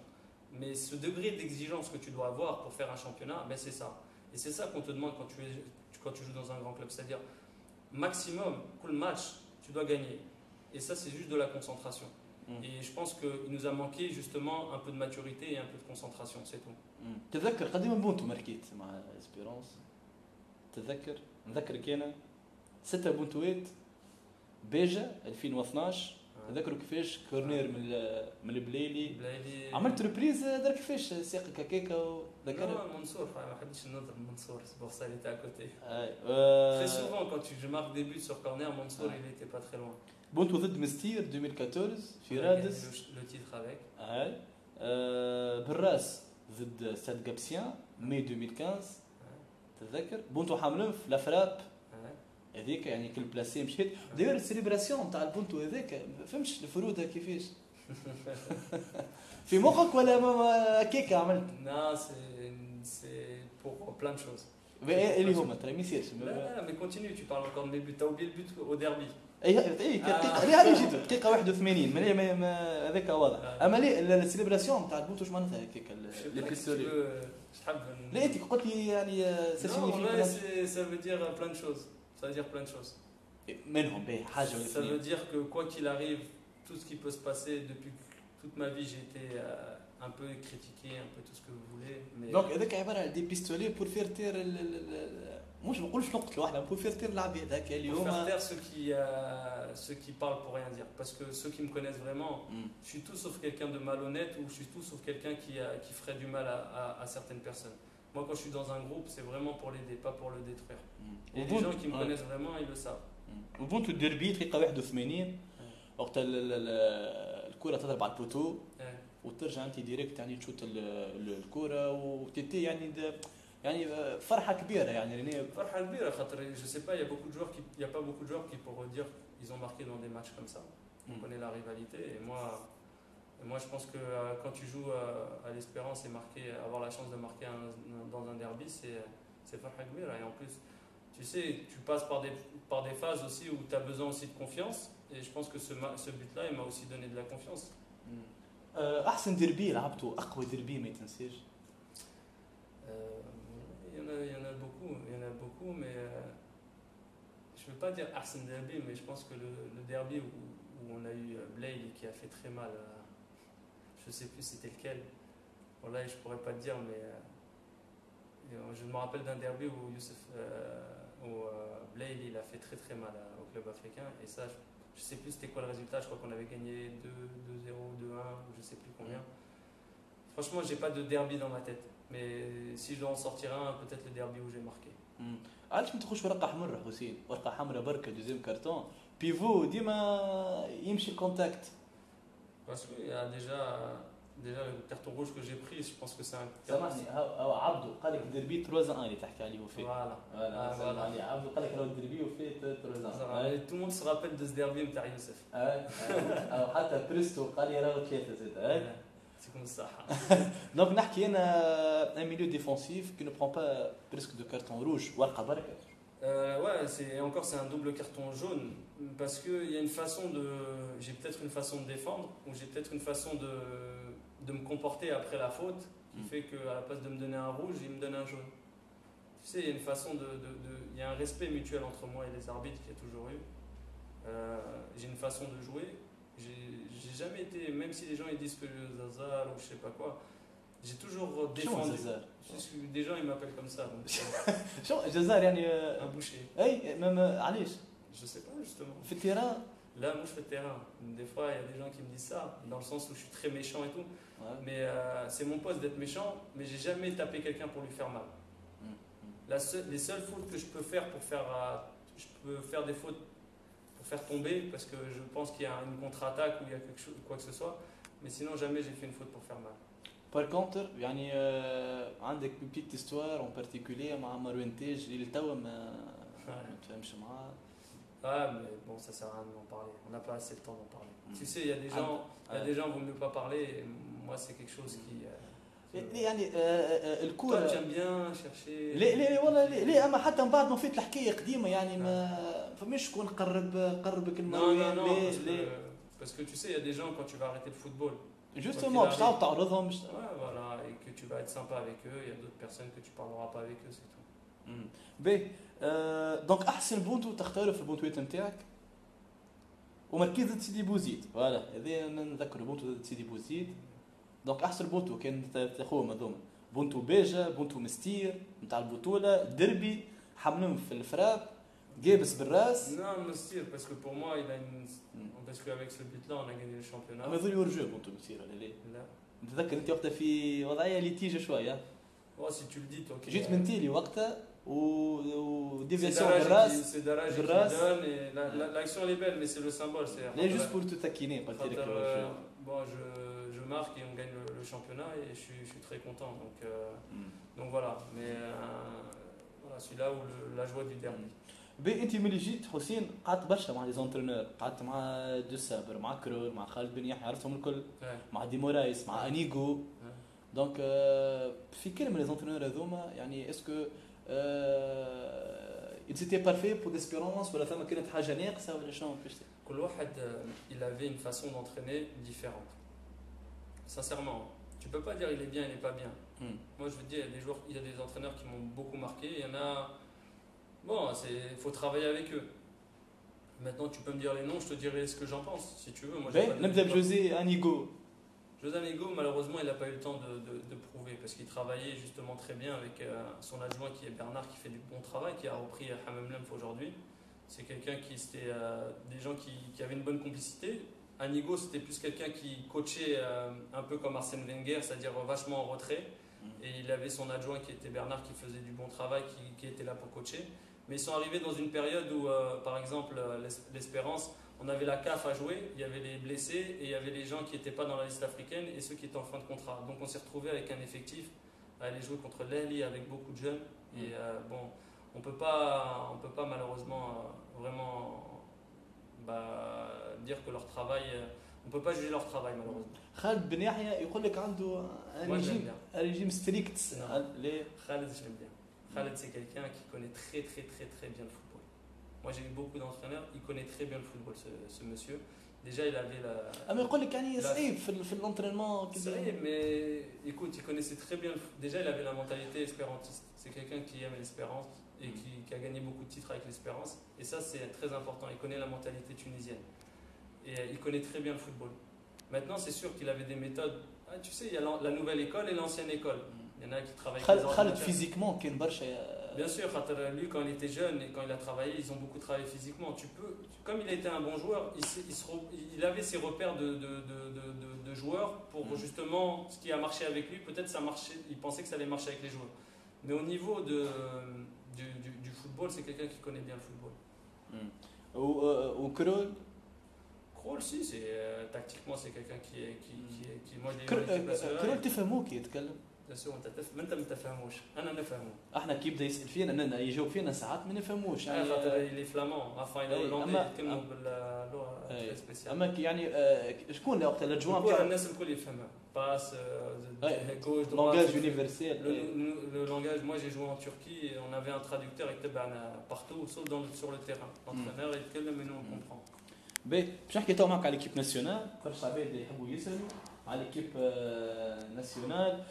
Mais ce degré d'exigence que tu dois avoir pour faire un championnat, ben c'est ça. Et c'est ça qu'on te demande quand tu joues dans un grand club, c'est-à-dire maximum, cool match, tu dois gagner. Et ça, c'est juste de la concentration. Et je pense qu'il nous a manqué justement un peu de maturité et un peu de concentration, c'est tout. تذكر قديما بونتو ماركيت مع اسبيرونس نذكرك انا 6 بونتوات بيجا 2012 تذكروا كيفاش كورنير من البليلي عملت ريبريز دار كيفاش ساقك هكاكا ذكر منصور ما حبيتش نضرب منصور c'est pour ça il était à côté très souvent quand je marque des buts sur corner Mansour il était pas très loin. بونتو ضد مستير 2014 في رادس le titre avec بالراس ضد ستاد غابسيان مي 2015 تذكر بونتو حاملين في لافراب هذيك يعني كل بلاسي مشيت داير السيليبراسيون تاع البونتو هذاك ما فهمتش الفروده كيفاش في مخك ولا كيكه عملت لا سي pour plein de choses اللي هما ترى ما يصيرش لا mais continue tu parles encore de mes buts t'as oublié le but au derby اي دقيقه لا هذه جد دقيقه 81 هذاك واضح. اما ليه السيليبراسيون تاع البوت واش معناتها هكاك لي بيستولي لا انت قلت لي يعني ça signifie ça veut dire plein de choses, ça veut dire plein de choses منهم باهي حاجه ولا ça veut dire que quoi qu'il arrive tout ce qui peut se passer depuis toute ma vie j'ai été un peu critiqué un peu tout ce que vous voulez mais دونك هذاك عباره على دي بيستولي بور فير تير مش ما نقولش نقتل واحد بور فير تير العباد هكا اليوم pour faire taire ceux qui parlent pour rien dire parce que ceux qui me connaissent vraiment je suis tout sauf quelqu'un de malhonnête ou je suis tout sauf quelqu'un qui ferait du mal à certaines personnes. Moi quand je suis dans un groupe c'est vraiment pour l'aider pas pour le détruire et les gens qui me connaissent vraiment ils le savent. وبونتو الديربي دقيقه 81 وقت الكره تضرب على البوتو وترجع انت ديريكت يعني تشوت الكره وتتي يعني فرحه كبيره يعني فرحه كبيره خاطر je sais pas il y a pas beaucoup de joueurs qui pourraient dire ils ont marqué dans des matchs comme ça. On connaît la rivalité et moi je pense que quand tu joues à l'Espérance et avoir la chance de marquer dans un derby c'est فرحه كبيره et en plus tu sais tu passes par des phases aussi où tu as besoin aussi de confiance et je pense que ce but là il m'a aussi donné de la confiance. احسن ديربي لعبته اقوى ديربي ما يتنساش. Il y en a beaucoup mais je veux pas dire Arsène Derby mais je pense que le derby où on a eu Blaise qui a fait très mal je sais plus c'était lequel voilà je pourrais pas te dire mais je me rappelle d'un derby où Blaise il a fait très très mal au club africain et ça je sais plus c'était quoi le résultat, je crois qu'on avait gagné 2-0, 2-1, je sais plus combien. Franchement, j'ai pas de derby dans ma tête, mais si je dois en sortir un, peut-être le derby où j'ai marqué. علاش ما تاخذش ورقه حمراء حسين؟ ورقه حمراء بركه دوزيام كارتون بيفو ديما يمشي الكونتاكت. Parce qu'il y a déjà le carton rouge que j'ai pris, je pense que c'est un سامحني عبدو قال لك ديربي 3-1 اللي تحكي عليه وفيه. Voilà. سامحني عبدو قال لك راهو ديربي وفيه 3-1. Tout le monde se rappelle de ce derby نتاع يوسف. او حتى بريستو قال لي راهو 3 زاد. C'est comme ça. Donc نحكي انا un milieu défensif qui ne prend pas presque de carton rouge ورقه بركه. Ouais, c'est un double carton jaune parce que il y a une façon j'ai peut-être une façon de défendre ou j'ai peut-être une façon de me comporter après la faute qui fait que à la place de me donner un rouge, il me donne un jaune. Tu sais, il y a une façon il y a un respect mutuel entre moi et les arbitres qu'il y a toujours eu. J'ai une façon de jouer. J'ai jamais été, même si les gens ils disent que je Zazar ou je sais pas quoi, j'ai toujours défendu. Des gens ils m'appellent comme ça. شو جزار يعني un boucher. اي علاش؟ Je sais pas justement. في التيران Là, moi je fais le terrain. Des fois, il y a des gens qui me disent ça, dans le sens où je suis très méchant et tout. Ouais. Mais c'est mon poste d'être méchant, mais j'ai jamais tapé quelqu'un pour lui faire mal. Les seules fautes que je peux faire je peux faire des fautes pour faire tomber, parce que je pense qu'il y a une contre-attaque ou il y a quelque chose, quoi que ce soit. Mais sinon, jamais j'ai fait une faute pour faire mal. Par contre, يعني عندك بيت histoire en particulier مع مروان تاج اللي توا ما تفهمش معاه. Ah, mais bon, ça sert à rien d'en parler. On n'a pas assez de temps d'en parler. Tu sais, il y a des gens, vaut mieux pas parler. Et moi, c'est quelque chose qui. يعني الكورة. Toi, tu aimes bien chercher. لا والله لا أما حتى من بعد ما فيت الحكاية قديمة يعني ما فماش شكون قربك المروان. Non, parce que tu sais, il y a des gens quand tu vas arrêter le football. Justement, باش تعاود تعرضهم. Ouais, voilà, et que tu vas être sympa avec eux. Il y a d'autres personnes que tu parleras pas avec eux, c'est tout. باهي دونك احسن بونتو تختاره في البونتوات نتاعك ومركزة سيدي بوزيد فوالا هذا نذكر بونتو سيدي بوزيد دونك احسن بونتو كان تاخوهم هذوما بونتو باجا بونتو مستير نتاع البطوله دربي حملهم في الفراب جابس بالراس. Non, Mostir, parce que pour moi, parce qu'avec ce but-là, on a gagné le championnat. ما يظل يرجو بونتو مستير ولا لا؟ لا. نتذكر انت وقتها في وضعيه ليتيجه شويه. Oh, si tu le dis, toi. جيت من تيلي وقتها وديفياسيون بالراس. C'est Daraj qui donne et l'action elle est belle, mais c'est le symbole. C'est juste pour te taquiner. Bon, je marque et on gagne le championnat et je suis très content. Donc voilà. Mais voilà, celui-là où la joie du derby. بي انت ملي جيت حسين قعدت برشا مع لي زونترينور قعدت مع دو سابر مع كرول مع خالد بن يحيى عرفتهم الكل مع ديمورايس مع انيغو دونك في كلمه لي زونترينور هذوما يعني اسكو c'était parfait pour l'espérance ولا فما كانت حاجه ناقصه ولا شنو كيفاش؟ كل واحد il avait une façon d'entraîner différente. Sincèrement, tu peux pas dire il est bien, il est pas bien. Moi je veux dire, il y a des entraîneurs qui m'ont beaucoup marqué, il y en a bon, il faut travailler avec eux. Maintenant tu peux me dire les noms, je te dirai ce que j'en pense si tu veux. Moi نبدا بجوزي انيغو. José Amigo, malheureusement, il n'a pas eu le temps de prouver parce qu'il travaillait justement très bien avec son adjoint qui est Bernard, qui fait du bon travail, qui a repris Hamem Lemf aujourd'hui. C'est quelqu'un qui c'était des gens qui avaient une bonne complicité. Anigo, c'était plus quelqu'un qui coachait un peu comme Arsène Wenger, c'est-à-dire vachement en retrait. Et il avait son adjoint qui était Bernard, qui faisait du bon travail, qui était là pour coacher. Mais ils sont arrivés dans une période où, par exemple, l'Espérance, on avait la CAF à jouer, il y avait les blessés et il y avait les gens qui n'étaient pas dans la liste africaine et ceux qui étaient en fin de contrat. Donc on s'est retrouvé avec un effectif à aller jouer contre l'Eli avec beaucoup de jeunes. Et bon, on peut pas malheureusement vraiment dire que leur travail, on peut pas juger leur travail malheureusement. خالد بن يحيى يقول لك عنده ريجيم ستريكت. Khaled, je l'aime bien. Khaled, c'est quelqu'un qui connaît très très très très bien le football. Moi j'ai eu beaucoup d'entraîneurs, il connaît très bien le football ce monsieur. Déjà il avait la... Ah mais يقول لك يعني صعيب في l'entraînement كده. صعيب mais écoute, il connaissait très bien déjà il avait la mentalité espérantiste. C'est quelqu'un qui aime l'espérance et qui a gagné beaucoup de titres avec l'espérance et ça c'est très important, il connaît la mentalité tunisienne. Et il connaît très bien le football. Maintenant c'est sûr qu'il avait des méthodes. Ah, tu sais, il y a la nouvelle école et l'ancienne école. Il y en a qui travaillent avec les Khaled physiquement كان برشا. Bien sûr, lui quand il était jeune et quand il a travaillé, ils ont beaucoup travaillé physiquement. Comme il était un bon joueur, il avait ses repères de joueurs pour justement ce qui a marché avec lui. Peut-être ça marchait, il pensait que ça allait marcher avec les joueurs. Mais au niveau du football, c'est quelqu'un qui connaît bien le football. Ou Krol? Krol, si, tactiquement c'est quelqu'un qui moi je l'ai Krol تفهموه كي يتكلم. Bien sûr, ما انت ما تفهموش انا نفهمه. احنا كي يبدا يسال فينا يجاوب فينا ساعات ما نفهموش يعني خاطر اللي فلامون افا الى هولندي يتكلموا باللغه سبيسيال. اما يعني شكون اللي وقت الادجوان تاع الناس الكل يفهمها باس gauche droite langage universel. Le langage, moi j'ai joué en Turquie et on avait un traducteur يتبعنا partout sauf sur le terrain. L'entraîneur يتكلم et nous on comprend. باهي باش نحكي تو معك على ليكيب ناسيونال. برشا عباد يحبوا يسالوا على ليكيب ناسيونال.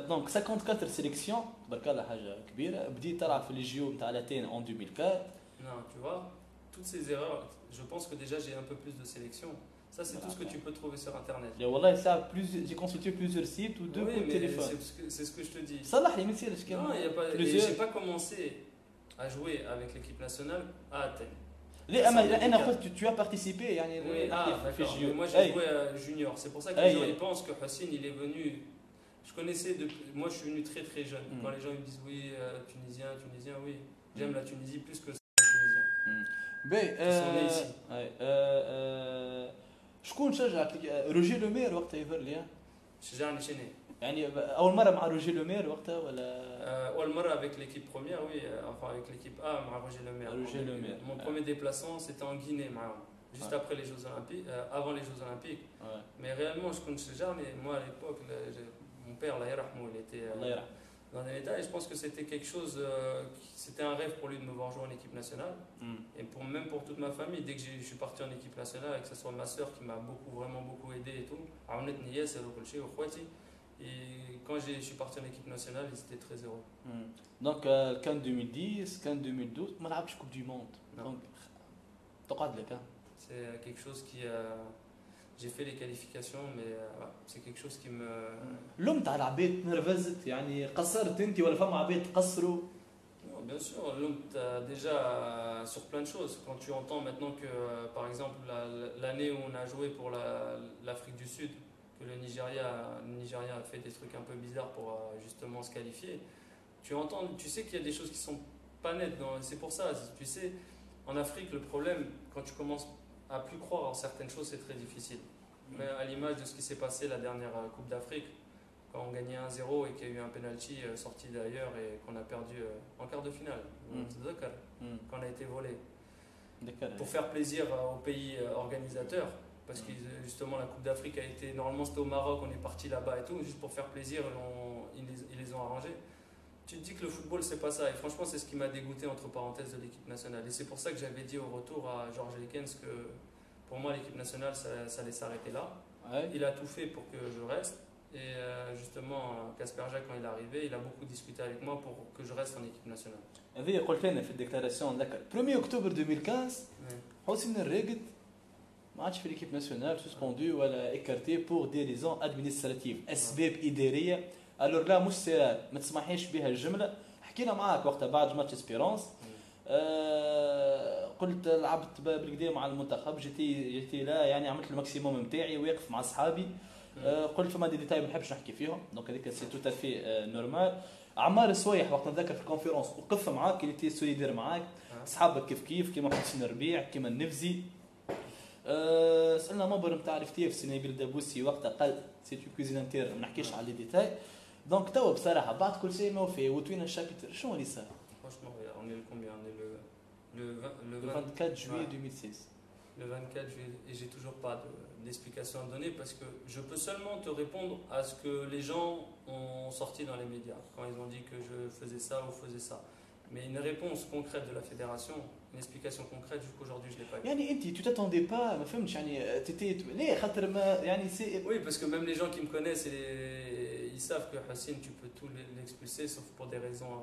دونك 54 sélections تبارك الله حاجه كبيره. بديت تلعب في الجيو نتاع لاتين en 2004. Non, tu vois, toutes ces erreurs, je pense que déjà j'ai un peu plus de sélection. Ça c'est tout ce que tu peux trouver sur internet. Et والله ça j'ai consulté plusieurs sites ou deux coups de téléphone. C'est ce que je te dis. صلح لي ما يصيرش كان. Non, il y a pas j'ai pas commencé à jouer avec l'équipe nationale à Athènes. لا انا قلت tu as participé يعني في الجيو. Moi j'ai joué junior, c'est pour ça que les gens ils pensent que Hassine il est venu. Je connaissais moi je suis venu très très jeune. Quand les gens ils me disent oui tunisien, oui, j'aime la Tunisie plus que le tunisien. Ils sont nés ici. شكون شجعك؟ روجي لومير وقتها يظهر لي. شجعني شنو؟ يعني اول مره مع روجي لومير وقتها ولا؟ اول مره avec l'équipe première oui, enfin avec l'équipe A مع روجي لومير. Mon premier déplacement c'était en Guinée معاهم. Juste après les Jeux Olympiques, avant les Jeux Olympiques. Mais réellement je connais jamais. Moi à l'époque mon père là il était dans un état et je pense que c'était quelque chose c'était un rêve pour lui de me voir jouer en équipe nationale. Et même pour toute ma famille, dès que je suis parti en équipe nationale, et que ce soit ma soeur qui m'a vraiment beaucoup aidé et tout, et quand je suis parti en équipe nationale, ils étaient très heureux. Donc CAN 2010, CAN 2012, ما لعبتش كوب دي موند. Donc تقعد لك. C'est quelque chose qui j'ai fait les qualifications mais c'est quelque chose qui me لومت على عباد نرفزت يعني قصرت انت ولا فما عباد تقصروا؟ Bien sûr, déjà sur plein de choses. Quand tu entends maintenant que, par exemple, l'année où on a joué pour l'Afrique du Sud, que le Nigeria a fait des trucs un peu bizarres pour justement se qualifier, tu sais qu'il y a des choses qui sont pas nettes. C'est pour ça, tu sais, en Afrique, le problème, quand tu commences à plus croire en certaines choses, c'est très difficile. Mais à l'image de ce qui s'est passé la dernière Coupe d'Afrique, quand on gagnait 1-0 et qu'il y a eu un penalty sorti d'ailleurs et qu'on a perdu en quart de finale, quand on a été volé. Pour faire plaisir aux pays organisateurs, parce que justement la Coupe d'Afrique a été, normalement c'était au Maroc, on est parti là-bas et tout, juste pour faire plaisir, ils les ont arrangés. tu te dis que le football, c'est pas ça. Et franchement, c'est ce qui m'a dégoûté, entre parenthèses, de l'équipe nationale. Et c'est pour ça que j'avais dit au retour à Georges Lekens que pour moi, l'équipe nationale, ça allait s'arrêter là. Ouais. Il a tout fait pour que je reste. Et justement, Kasper Jacques, quand il est arrivé, il a beaucoup discuté avec moi pour que je reste en équipe nationale. هذه قلت لنا في الديكلاراسيون ذكر 1 اكتوبر 2015 حسين الراقد ما عادش في ليكيب ناسيونال سسبوندو ولا ايكارتي بور دي ريزون ادمينستراتيف اسباب اداريه. الور لا مش سيرات ما تسمحيش بها الجمله. حكينا معاك وقتها بعد ماتش اسبيرونس قلت لعبت بالكدا مع المنتخب جيتي لا يعني عملت الماكسيموم نتاعي واقف مع اصحابي. قلت فما دي ديتاي ما نحبش نحكي فيهم دونك هذيك سي تو تافي نورمال. عمار السويح وقت نتذكر في الكونفيرونس وقف معاك اللي تي سوليدير معاك اصحابك كيف كيما حسين الربيع كيما النفزي. سالنا مبر نتاع الافتياف سي نبيل دابوسي وقتها قال سي تو كوزين انتير ما نحكيش على لي ديتاي. دونك توا بصراحه بعد كل شيء ما في وتوين الشابتر شنو اللي صار؟ Franchement, on est le combien? On est le 24 juillet 2016. Le 24 juillet, et j'ai toujours pas d'explication à donner parce que je peux seulement te répondre à ce que les gens ont sorti dans les médias quand ils ont dit que je faisais ça ou faisais ça. Mais une réponse concrète de la fédération, une explication concrète jusqu'aujourd'hui je l'ai pas eu. يعني انت tu t'attendais pas ما فهمتش يعني تيتي ليه خاطر ما يعني سي. Oui, parce que même les gens qui me connaissent ils savent que Hassine tu peux tout l'expulser sauf pour des raisons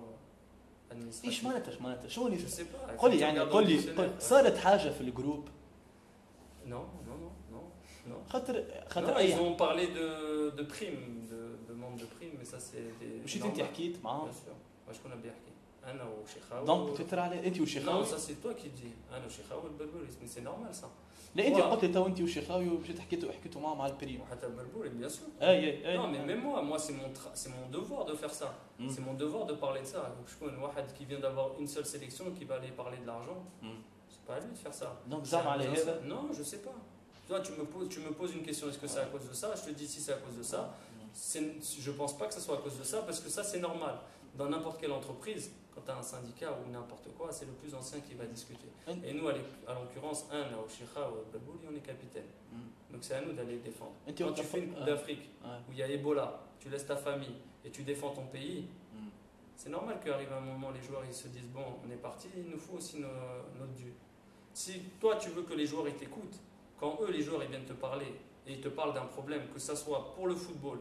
administratives. ايش معناتها شو اللي Je sais pas. قول لي يعني قول لي صارت حاجه في الجروب Non. خاطر Non, ils ont parlé de primes, de demande de primes, mais ça c'est des. مش انت حكيت معاهم؟ Bien sûr. Moi je connais bien حكي. أنا وشيخاوي. دونك تترى على انت وشيخاوي؟ Non, ça c'est toi qui dis. أنا وشيخاوي والبربوري, mais c'est normal ça. لا انت قلت لي تو انت وشيخاوي ومشيت حكيتوا معاهم على البريم. وحتى البربوري bien sûr. اي Non, mais même moi c'est mon devoir de faire ça. C'est mon devoir de parler de ça. Donc je connais Wahad qui vient d'avoir une seule sélection qui va aller parler de l'argent. C'est pas à lui de faire ça. Donc زعم على هذا؟ Non, je sais pas. Toi, tu me poses une question, est-ce que c'est à cause de ça? Je te dis si c'est à cause de ça. Je pense pas que ce soit à cause de ça, parce que ça, c'est normal. Dans n'importe quelle entreprise, quand tu as un syndicat ou n'importe quoi, c'est le plus ancien qui va discuter. Et nous, à l'occurrence, au Sheikha ou au Babouli, on est capitaine. Donc c'est à nous d'aller défendre. Quand tu fais une Coupe d'Afrique, où il y a Ebola, tu laisses ta famille et tu défends ton pays, c'est normal qu'arrive un moment, les joueurs ils se disent, bon, on est parti, il nous faut aussi notre dû. Si toi, tu veux que les joueurs ils t'écoutent, quand eux, les joueurs, ils viennent te parler et ils te parlent d'un problème, que ça soit pour le football,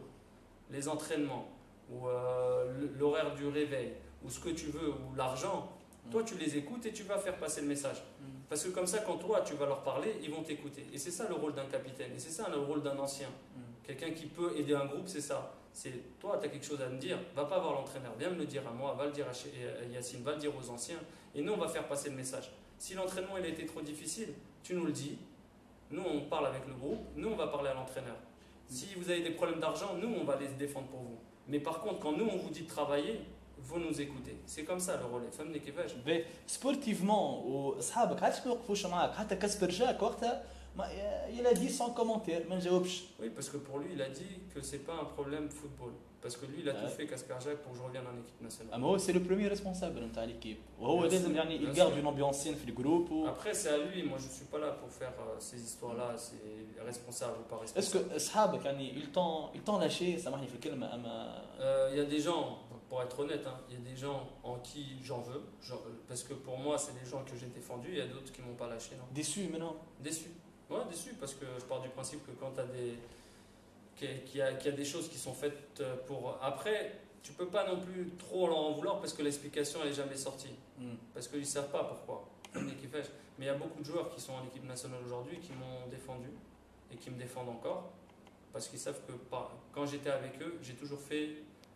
les entraînements, ou l'horaire du réveil, ou ce que tu veux, ou l'argent, toi, tu les écoutes et tu vas faire passer le message. Parce que comme ça, quand toi, tu vas leur parler, ils vont t'écouter. Et c'est ça le rôle d'un capitaine, et c'est ça le rôle d'un ancien. Quelqu'un qui peut aider un groupe, c'est ça. C'est toi, tu as quelque chose à me dire, va pas voir l'entraîneur, viens me le dire à moi, va le dire à Yacine, va le dire aux anciens, et nous, on va faire passer le message. Si l'entraînement, il a été trop difficile, tu nous le dis. Nous, on parle avec le groupe, nous, on va parler à l'entraîneur. Si vous avez des problèmes d'argent, nous, on va les défendre pour vous. Mais par contre, quand nous, on vous dit de travailler, vous nous écoutez. C'est comme ça le relais. فهمني كيفاش؟ سبورتيفمون واصحابك علاش ما يوقفوش معاك حتى كاسبر جاك وقتها il a dit sans commentaire ما نجاوبش. Oui, parce que pour lui, il a dit que c'est pas un problème football. Parce que lui, il a tout fait Kasper Jacques pour que je revienne en équipe nationale. اما هو سي لو بروميير ريسبونسابل نتاع ليكيب وهو لازم يعني يغارد اون امبيونس في الجروب. Après, c'est à lui. Moi, je suis pas là pour faire ces histoires-là. C'est responsable ou pas responsable. Est-ce que اصحابك يعني ils t'ont lâché سامحني في الكلمه اما il y a des gens, pour être honnête, il y a des gens en qui j'en veux, parce que pour moi, c'est des gens que j'ai défendus. Il y a d'autres qui m'ont pas lâché. Non. Déçu maintenant. Déçu. Ouais, déçu parce que je pars du principe que quand tu as qu'il y a des choses qui sont faites pour. Après, tu peux pas non plus trop leur en vouloir parce que l'explication elle est jamais sortie. Parce qu'ils savent pas pourquoi. Mais il y a beaucoup de joueurs qui sont en équipe nationale aujourd'hui qui m'ont défendu et qui me défendent encore parce qu'ils savent que quand j'étais avec eux, j'ai toujours fait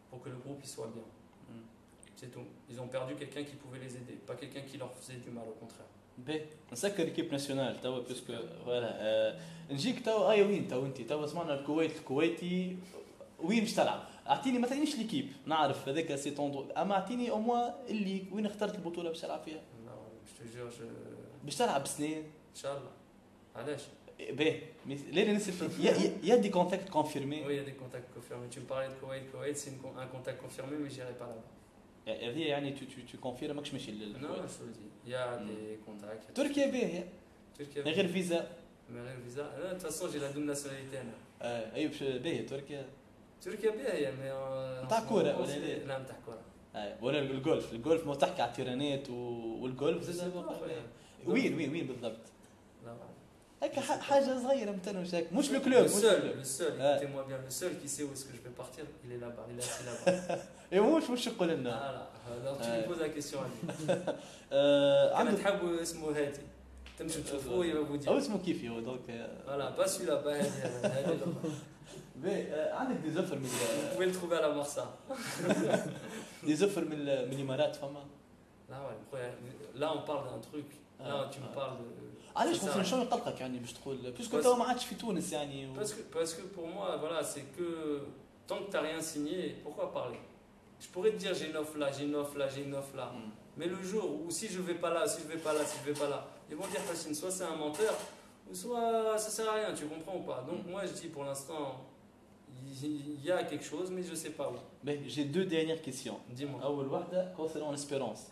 pour que le groupe il soit bien. C'est tout. Ils ont perdu quelqu'un qui pouvait les aider, pas quelqu'un qui leur faisait du mal, au contraire. باهي نسكر ليكيب ناسيونال توا باسكو فوالا نجيك توا وين توا انت توا سمعنا الكويتي وين باش تلعب؟ اعطيني ما تعطينيش ليكيب نعرف هذاك سي طوندو اما اعطيني او موا اللي وين اخترت البطوله باش تلعب فيها؟ باش تلعب سنين ان شاء الله. علاش؟ باهي ليه نسال يا دي كونتاكت كونفيرمي؟ Oui, il y a des contacts confirmés. Tu me parlais de Koweït, c'est un contact confirmé, mais j'irai pas là-bas. هذه يعني tu confirmes ماكش ماشي Non, je te le dis. Il y a des contacts. تركيا باهيه من غير فيزا. من غير فيزا. De toute façon, j'ai la double nationalité انا. ايوه باهيه تركيا. تركيا باهيه mais نتاع كوره ولا لا؟ لا نتاع كوره. ولا الجولف ما تحكي على التيرانات والجولف Je sais pas, frère. وين بالضبط Là, هيك حاجه صغيره مثلا مش le الكلوب seul, écoutez-moi bien, le seul qui sait où est-ce que je vais partir, il est là-bas, il est assis là-bas. مش يقول لنا Voilà, alors tu lui poses la question à lui. كان عندك تحب اسمه هادي تمشي تشوفوه il va vous dire. او اسمه كيفي هو دونك Voilà, pas celui-là, pas هادي. عندك دي زفر من Vous pouvez le trouver à la Marsa. دي زفر من الامارات فما Là, ouais, là, on parle d'un truc. Là, tu me parles de. علاش Ça sert à مثلا rien. شنو يقلقك يعني باش تقول بيسكو Parce- تو ما عادش في تونس يعني Parce que pour moi, voilà, c'est que tant que tu n'as rien signé, pourquoi parler? Je pourrais te dire j'ai une offre là, j'ai une offre là, j'ai une offre là. Mais le jour où si je vais pas là, si je vais pas là, si je vais pas là, ils vont dire Fassine, soit c'est un menteur, ou soit ça sert à rien, tu comprends ou pas? Donc moi je dis pour l'instant, il y a quelque chose, mais je sais pas où. باهي جي دو ديرنيير كيسيون Dis-moi. اول وحده كونسيرون اسبيرونس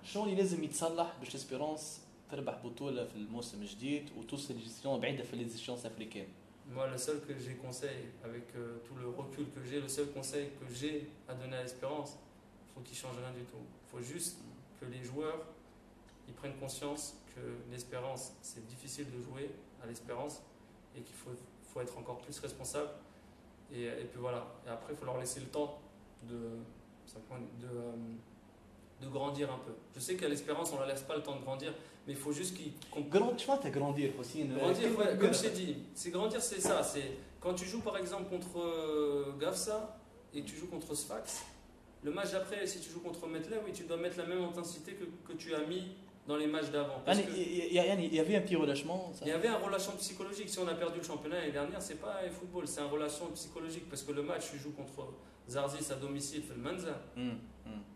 شنو اللي لازم يتصلح باش اسبيرونس تربح بطوله في الموسم الجديد وتوصل لجيستيون بعيده في ليزيشنس افريكان Moi, le seul que j'ai conseil, avec tout le recul que j'ai, le seul conseil que j'ai à donner à l'Espérance, il faut qu'il change rien du tout. Il faut juste que les joueurs ils prennent conscience que l'Espérance, c'est difficile de jouer à l'Espérance et qu'il faut être encore plus responsable. Et puis voilà. Et après, il faut leur laisser le temps de grandir un peu. Je sais qu'à l'Espérance, on ne leur laisse pas le temps de grandir, mais il faut juste qu'ils comprennent. شو معناتها grandir حسين Grandir, ouais, comme je t'ai dit, c'est grandir, c'est ça. C'est quand tu joues par exemple contre Gafsa et que tu joues contre Sfax, le match d'après, si tu joues contre Metler, oui, tu dois mettre la même intensité que tu as mis dans les matchs d'avant. Parce que يعني il y avait un petit relâchement il y avait un relâchement psychologique. Si on a perdu le championnat l'année dernière, c'est pas un football, c'est un relâchement psychologique parce que le match, tu joues contre Zarzis à domicile, fait le Manza.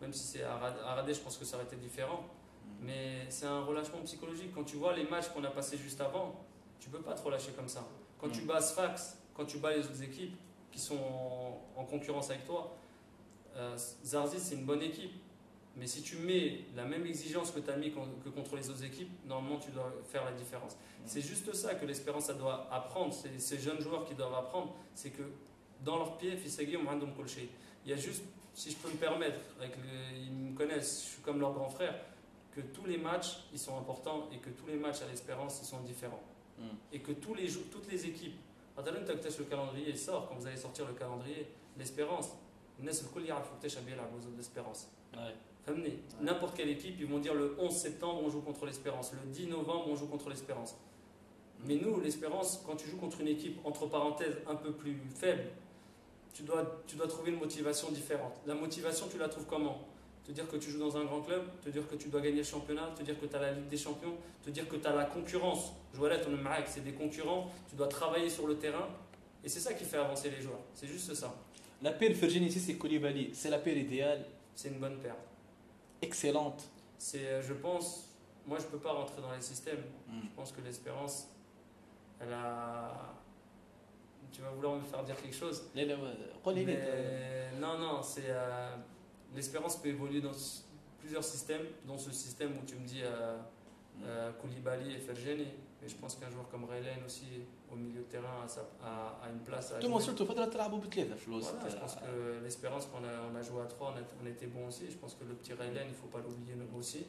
Même si c'est à Radé, je pense que ça aurait été différent. Mais c'est un relâchement psychologique. Quand tu vois les matchs qu'on a passés juste avant, tu peux pas te relâcher comme ça. Quand tu bats Sfax, quand tu bats les autres équipes qui sont en concurrence avec toi, Zarzis c'est une bonne équipe. Mais si tu mets la même exigence que tu as mis que contre les autres équipes, normalement tu dois faire la différence. C'est juste ça que l'Espérance ça doit apprendre, ces jeunes joueurs qui doivent apprendre, c'est que dans leurs pieds, il y a juste, si je peux me permettre, ils me connaissent, je suis comme leur grand frère, que tous les matchs ils sont importants et que tous les matchs à l'Espérance ils sont différents. Et que toutes les équipes, quand le calendrier sort, quand vous allez sortir le calendrier, l'Espérance, l'Espérance. N'importe quelle équipe, ils vont dire le 11 septembre on joue contre l'Espérance, le 10 novembre on joue contre l'Espérance. Mais nous, l'Espérance, quand tu joues contre une équipe entre parenthèses un peu plus faible, tu dois trouver une motivation différente. La motivation, tu la trouves comment? Te dire que tu joues dans un grand club, te dire que tu dois gagner le championnat, te dire que tu as la Ligue des Champions, te dire que tu as la concurrence. C'est des concurrents, tu dois travailler sur le terrain. Et c'est ça qui fait avancer les joueurs. C'est juste ça. La paire Virginie ici, c'est Koulibaly. C'est la paire idéale. C'est une bonne paire. Excellente. Je pense, moi je ne peux pas rentrer dans les systèmes. Je pense que l'Espérance, elle a... Tu vas vouloir me faire dire quelque chose. Mais... Non, c'est... L'Espérance peut évoluer dans plusieurs systèmes, dont ce système où tu me dis Koulibaly et Ferjeni. Mais je pense qu'un joueur comme Raylen aussi, au milieu de terrain, a une place à jouer. Je pense que l'Espérance, quand on a joué à 3, on était bon aussi. Je pense que le petit Raylen, il ne faut pas l'oublier aussi.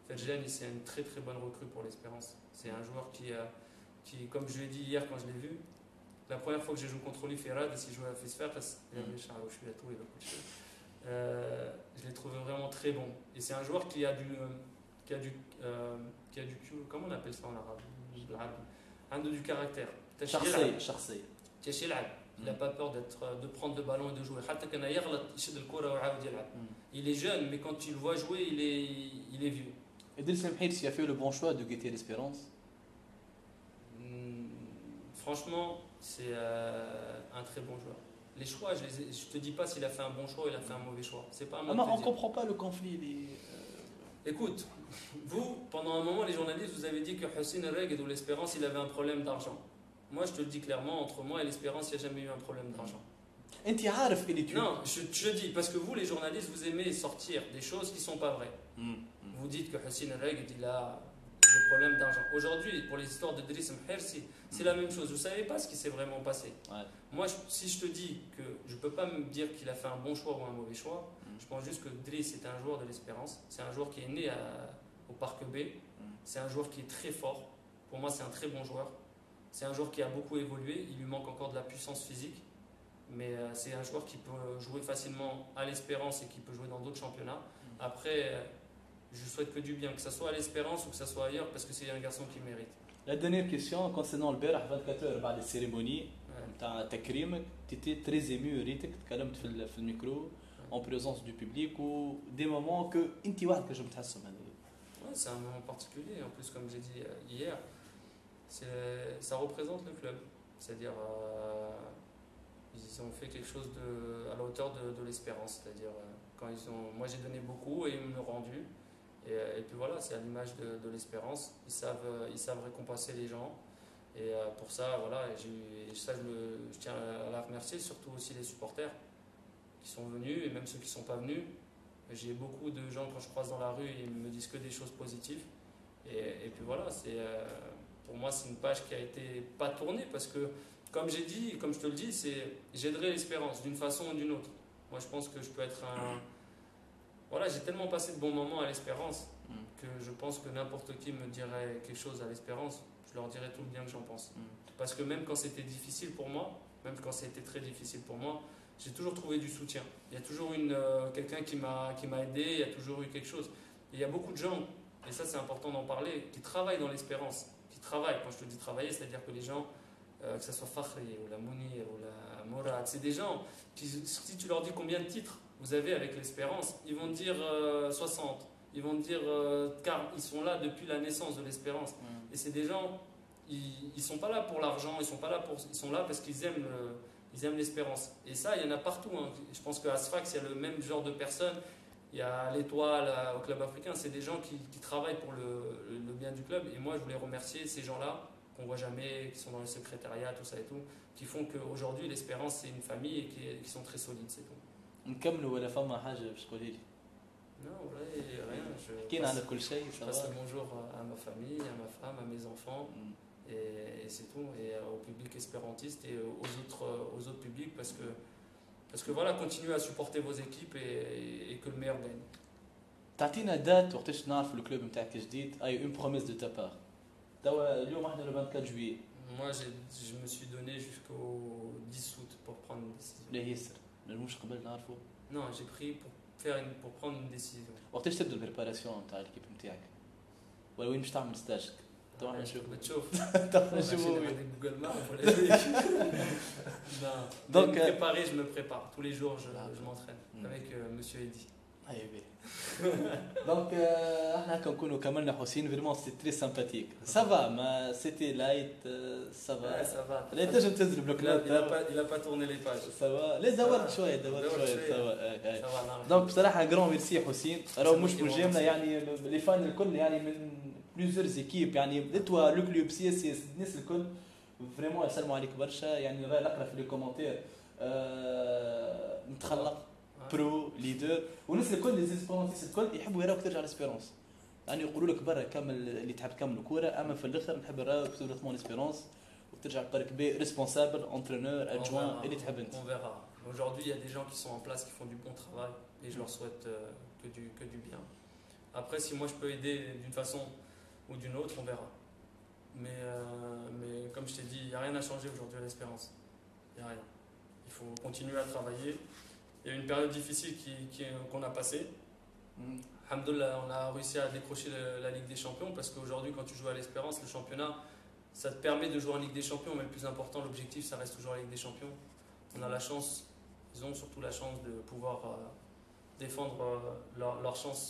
Ferjeni, c'est une très très bonne recrue pour l'Espérance. C'est un joueur qui, comme je l'ai dit hier quand je l'ai vu, la première fois que j'ai joué contre lui, Ferrad, s'il jouait à Fesfer, je l'ai trouvé vraiment très bon. Et c'est un joueur qui a du comment on appelle ça en arabe, du caractère. Il n'a pas peur de prendre le ballon et de jouer. Il est jeune, mais quand tu le vois jouer, il est vieux. Et Dilsem Hils, il a fait le bon choix de guetter l'Espérance. Franchement, c'est un très bon joueur. Les choix, je ne te dis pas s'il a fait un bon choix ou il a fait un mauvais choix. C'est pas à moi de te on ne dire. comprend pas le conflit. Écoute, vous, pendant un moment, les journalistes, vous avez dit que Hussein Reg ou l'Espérance, il avait un problème d'argent. Moi, je te le dis clairement, entre moi et l'Espérance, il n'y a jamais eu un problème d'argent. Non, je dis, parce que vous, les journalistes, vous aimez sortir des choses qui ne sont pas vraies. Vous dites que Hussein Reg, il a des problèmes d'argent. Aujourd'hui, pour les histoires de Driss Mhersi, c'est la même chose. Vous ne savez pas ce qui s'est vraiment passé. Moi, si je te dis que je ne peux pas me dire qu'il a fait un bon choix ou un mauvais choix, Je pense juste que Driss est un joueur de l'Espérance. C'est un joueur qui est né au Parc B. C'est un joueur qui est très fort. Pour moi, c'est un très bon joueur. C'est un joueur qui a beaucoup évolué. Il lui manque encore de la puissance physique. Mais c'est un joueur qui peut jouer facilement à l'Espérance et qui peut jouer dans d'autres championnats. Après, je souhaite que du bien, que ce soit à l'Espérance ou que ce soit ailleurs, parce que c'est un garçon qui mérite. La dernière question concernant البارح 24 heures بعد السيريموني نتاع تكريمك تيتي تري ايمو ريتك تكلمت في الميكرو en présence du public ou des moments que انت وحدك نجم تحسهم هذا. Ouais, c'est un moment particulier. En plus, comme j'ai dit hier, ça représente le club. C'est-à-dire, ils ont fait quelque chose à la hauteur de l'Espérance. C'est-à-dire, moi j'ai donné beaucoup et ils me l'ont rendu. Et puis voilà, c'est à l'image de l'Espérance. Ils savent récompenser les gens. Et pour ça, voilà, je tiens à la remercier, surtout aussi les supporters qui sont venus et même ceux qui ne sont pas venus. J'ai beaucoup de gens quand je croise dans la rue, ils me disent que des choses positives. Et puis voilà, pour moi c'est une page qui a été pas tournée parce que, comme j'ai dit, comme je te le dis, j'aiderai l'Espérance d'une façon ou d'une autre. Moi je pense que je peux être un... Voilà, j'ai tellement passé de bons moments à l'Espérance que je pense que n'importe qui me dirait quelque chose à l'Espérance, je leur dirais tout le bien que j'en pense. Parce que même quand c'était difficile pour moi, même quand c'était très difficile pour moi, j'ai toujours trouvé du soutien. Il y a toujours quelqu'un qui m'a aidé, il y a toujours eu quelque chose. Et il y a beaucoup de gens, et ça c'est important d'en parler, qui travaillent dans l'Espérance. Qui travaillent, quand je te dis travailler, c'est-à-dire que les gens, que ce soit Fakhri ou la Mounir ou la Morad, c'est des gens qui, si tu leur dis combien de titres vous avez avec l'Espérance, ils vont te dire 60. Ils vont te dire car ils sont là depuis la naissance de l'Espérance. Et c'est des gens, ils sont pas là pour l'argent, ils sont là parce qu'ils aiment l'Espérance. Et ça, il y en a partout. Hein. Je pense qu'à Sfax, il y a le même genre de personnes. Il y a l'Étoile au club africain. C'est des gens qui travaillent pour le bien du club. Et moi, je voulais remercier ces gens-là qu'on voit jamais, qui sont dans le secrétariat, tout ça et tout, qui font qu'aujourd'hui, l'Espérance, c'est une famille et qui sont très solides, c'est tout. نكملوا ولا فما حاجه باش تقولي لي؟ Non, ouais, rien. حكينا على كل شيء. Je passe le bonjour à ma famille, à ma femme, à mes enfants. Et c'est tout. Et au public espérantiste et aux autres publics parce que voilà, continuez à supporter vos équipes et que le meilleur gagne. تعطينا دات وقتاش نعرف الكلوب نتاعك جديد اي اون بروميس دو تا بار. توا اليوم احنا le 24 juillet. Moi je me suis donné jusqu'au 10 août pour prendre une décision. لا ياسر نجموش قبل نعرفوا. Non, j'ai pris pour prendre une décision. وقتاش تبدا البريباراسيون نتاع الكيب نتاعك؟ ولا وين باش تعمل ستاجك؟ تو احنا نشوفوا. بتشوف. تو نشوفوا. Google Maps pour les Non. Donc je me prépare. Tous les jours je m'entraîne avec monsieur Eddy. ايوه دونك احنا هكا نكونوا كملنا حسين فيرمون سي تري سامباتيك سافا ما سيتي لايت سافا لا تنجم تنزل بلوكلات il a pas tourné les pages سافا لا دورت شويه سافا دونك بصراحه جرون ميرسي حسين راهو مش بالجمله يعني لي فان الكل يعني من بليزيور زيكيب يعني لتوا لو كلوب سي اس الناس الكل فريمون يسلموا عليك برشا يعني نقرا في لي كومونتير متخلق برو ليدر والناس الكل لي زيسبيرونتيست الكل يحبوا يراوك ترجع لاسبيرونس يعني يقولوا لك برا كمل اللي تحب تكمل كوره اما في الاخر نحب نراوك سورتمون لاسبيرونس وترجع بارك بي ريسبونسابل انترينور ادجوان اللي تحب انت. On verra. Aujourd'hui, il y a des gens qui sont en place qui font du bon travail et je leur souhaite que du bien. Après, si moi je peux aider d'une façon ou d'une autre, on verra. Mais comme je t'ai dit, il n'y a rien à changer aujourd'hui à l'Espérance. Il n'y a rien. Il faut continuer à travailler. Il y a une période difficile qu'on a passée. Alhamdoulilah, on a réussi à décrocher la Ligue des Champions parce qu'aujourd'hui, quand tu joues à l'Espérance, le championnat, ça te permet de jouer en Ligue des Champions, mais le plus important, l'objectif, ça reste toujours la Ligue des Champions. On a la chance, ils ont surtout la chance de pouvoir défendre leur chance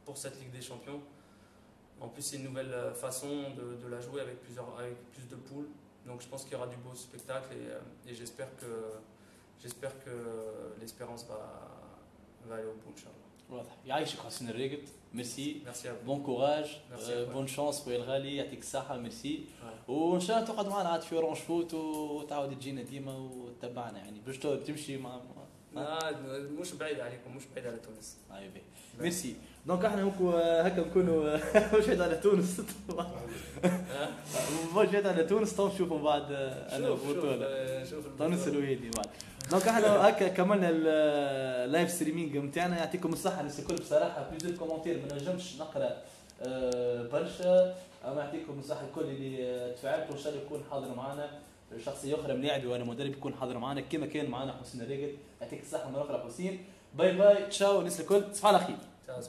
pour cette Ligue des Champions. En plus, c'est une nouvelle façon de la jouer avec plus de poules. Donc je pense qu'il y aura du beau spectacle et j'espère que l'Espérance va aller au bout, Inch'Allah. واضح يعيشك حسين الراقد ميرسي بون كوراج بون شانس خويا الغالي يعطيك الصحه ميرسي وان شاء الله تقعد معنا عاد في اورانج فوت وتعاود تجينا ديما وتتبعنا يعني باش تمشي مع مش بعيد عليكم، مش بعيد على تونس. ايوه ميرسي. دونك احنا هكا نكونوا مش بعيد على تونس مش بعيد على تونس. تو نشوفوا بعد انا وطول شوف تونس الويلي بعد. دونك احنا هكا كملنا اللايف ستريمينغ نتاعنا. يعطيكم الصحه الناس الكل. بصراحه بليزير كومونتير ما نجمش نقرا برشا، اما يعطيكم الصحه الكل اللي تفاعلتوا. ان شاء الله يكون حاضر معنا شخصيه اخرى ملاعب وانا مدرب يكون حاضر معنا كما كان معنا حسين الرقد. يعطيك الصحه مره اخرى حسين. باي باي تشاو الناس الكل. تصبحوا على خير. تشاو.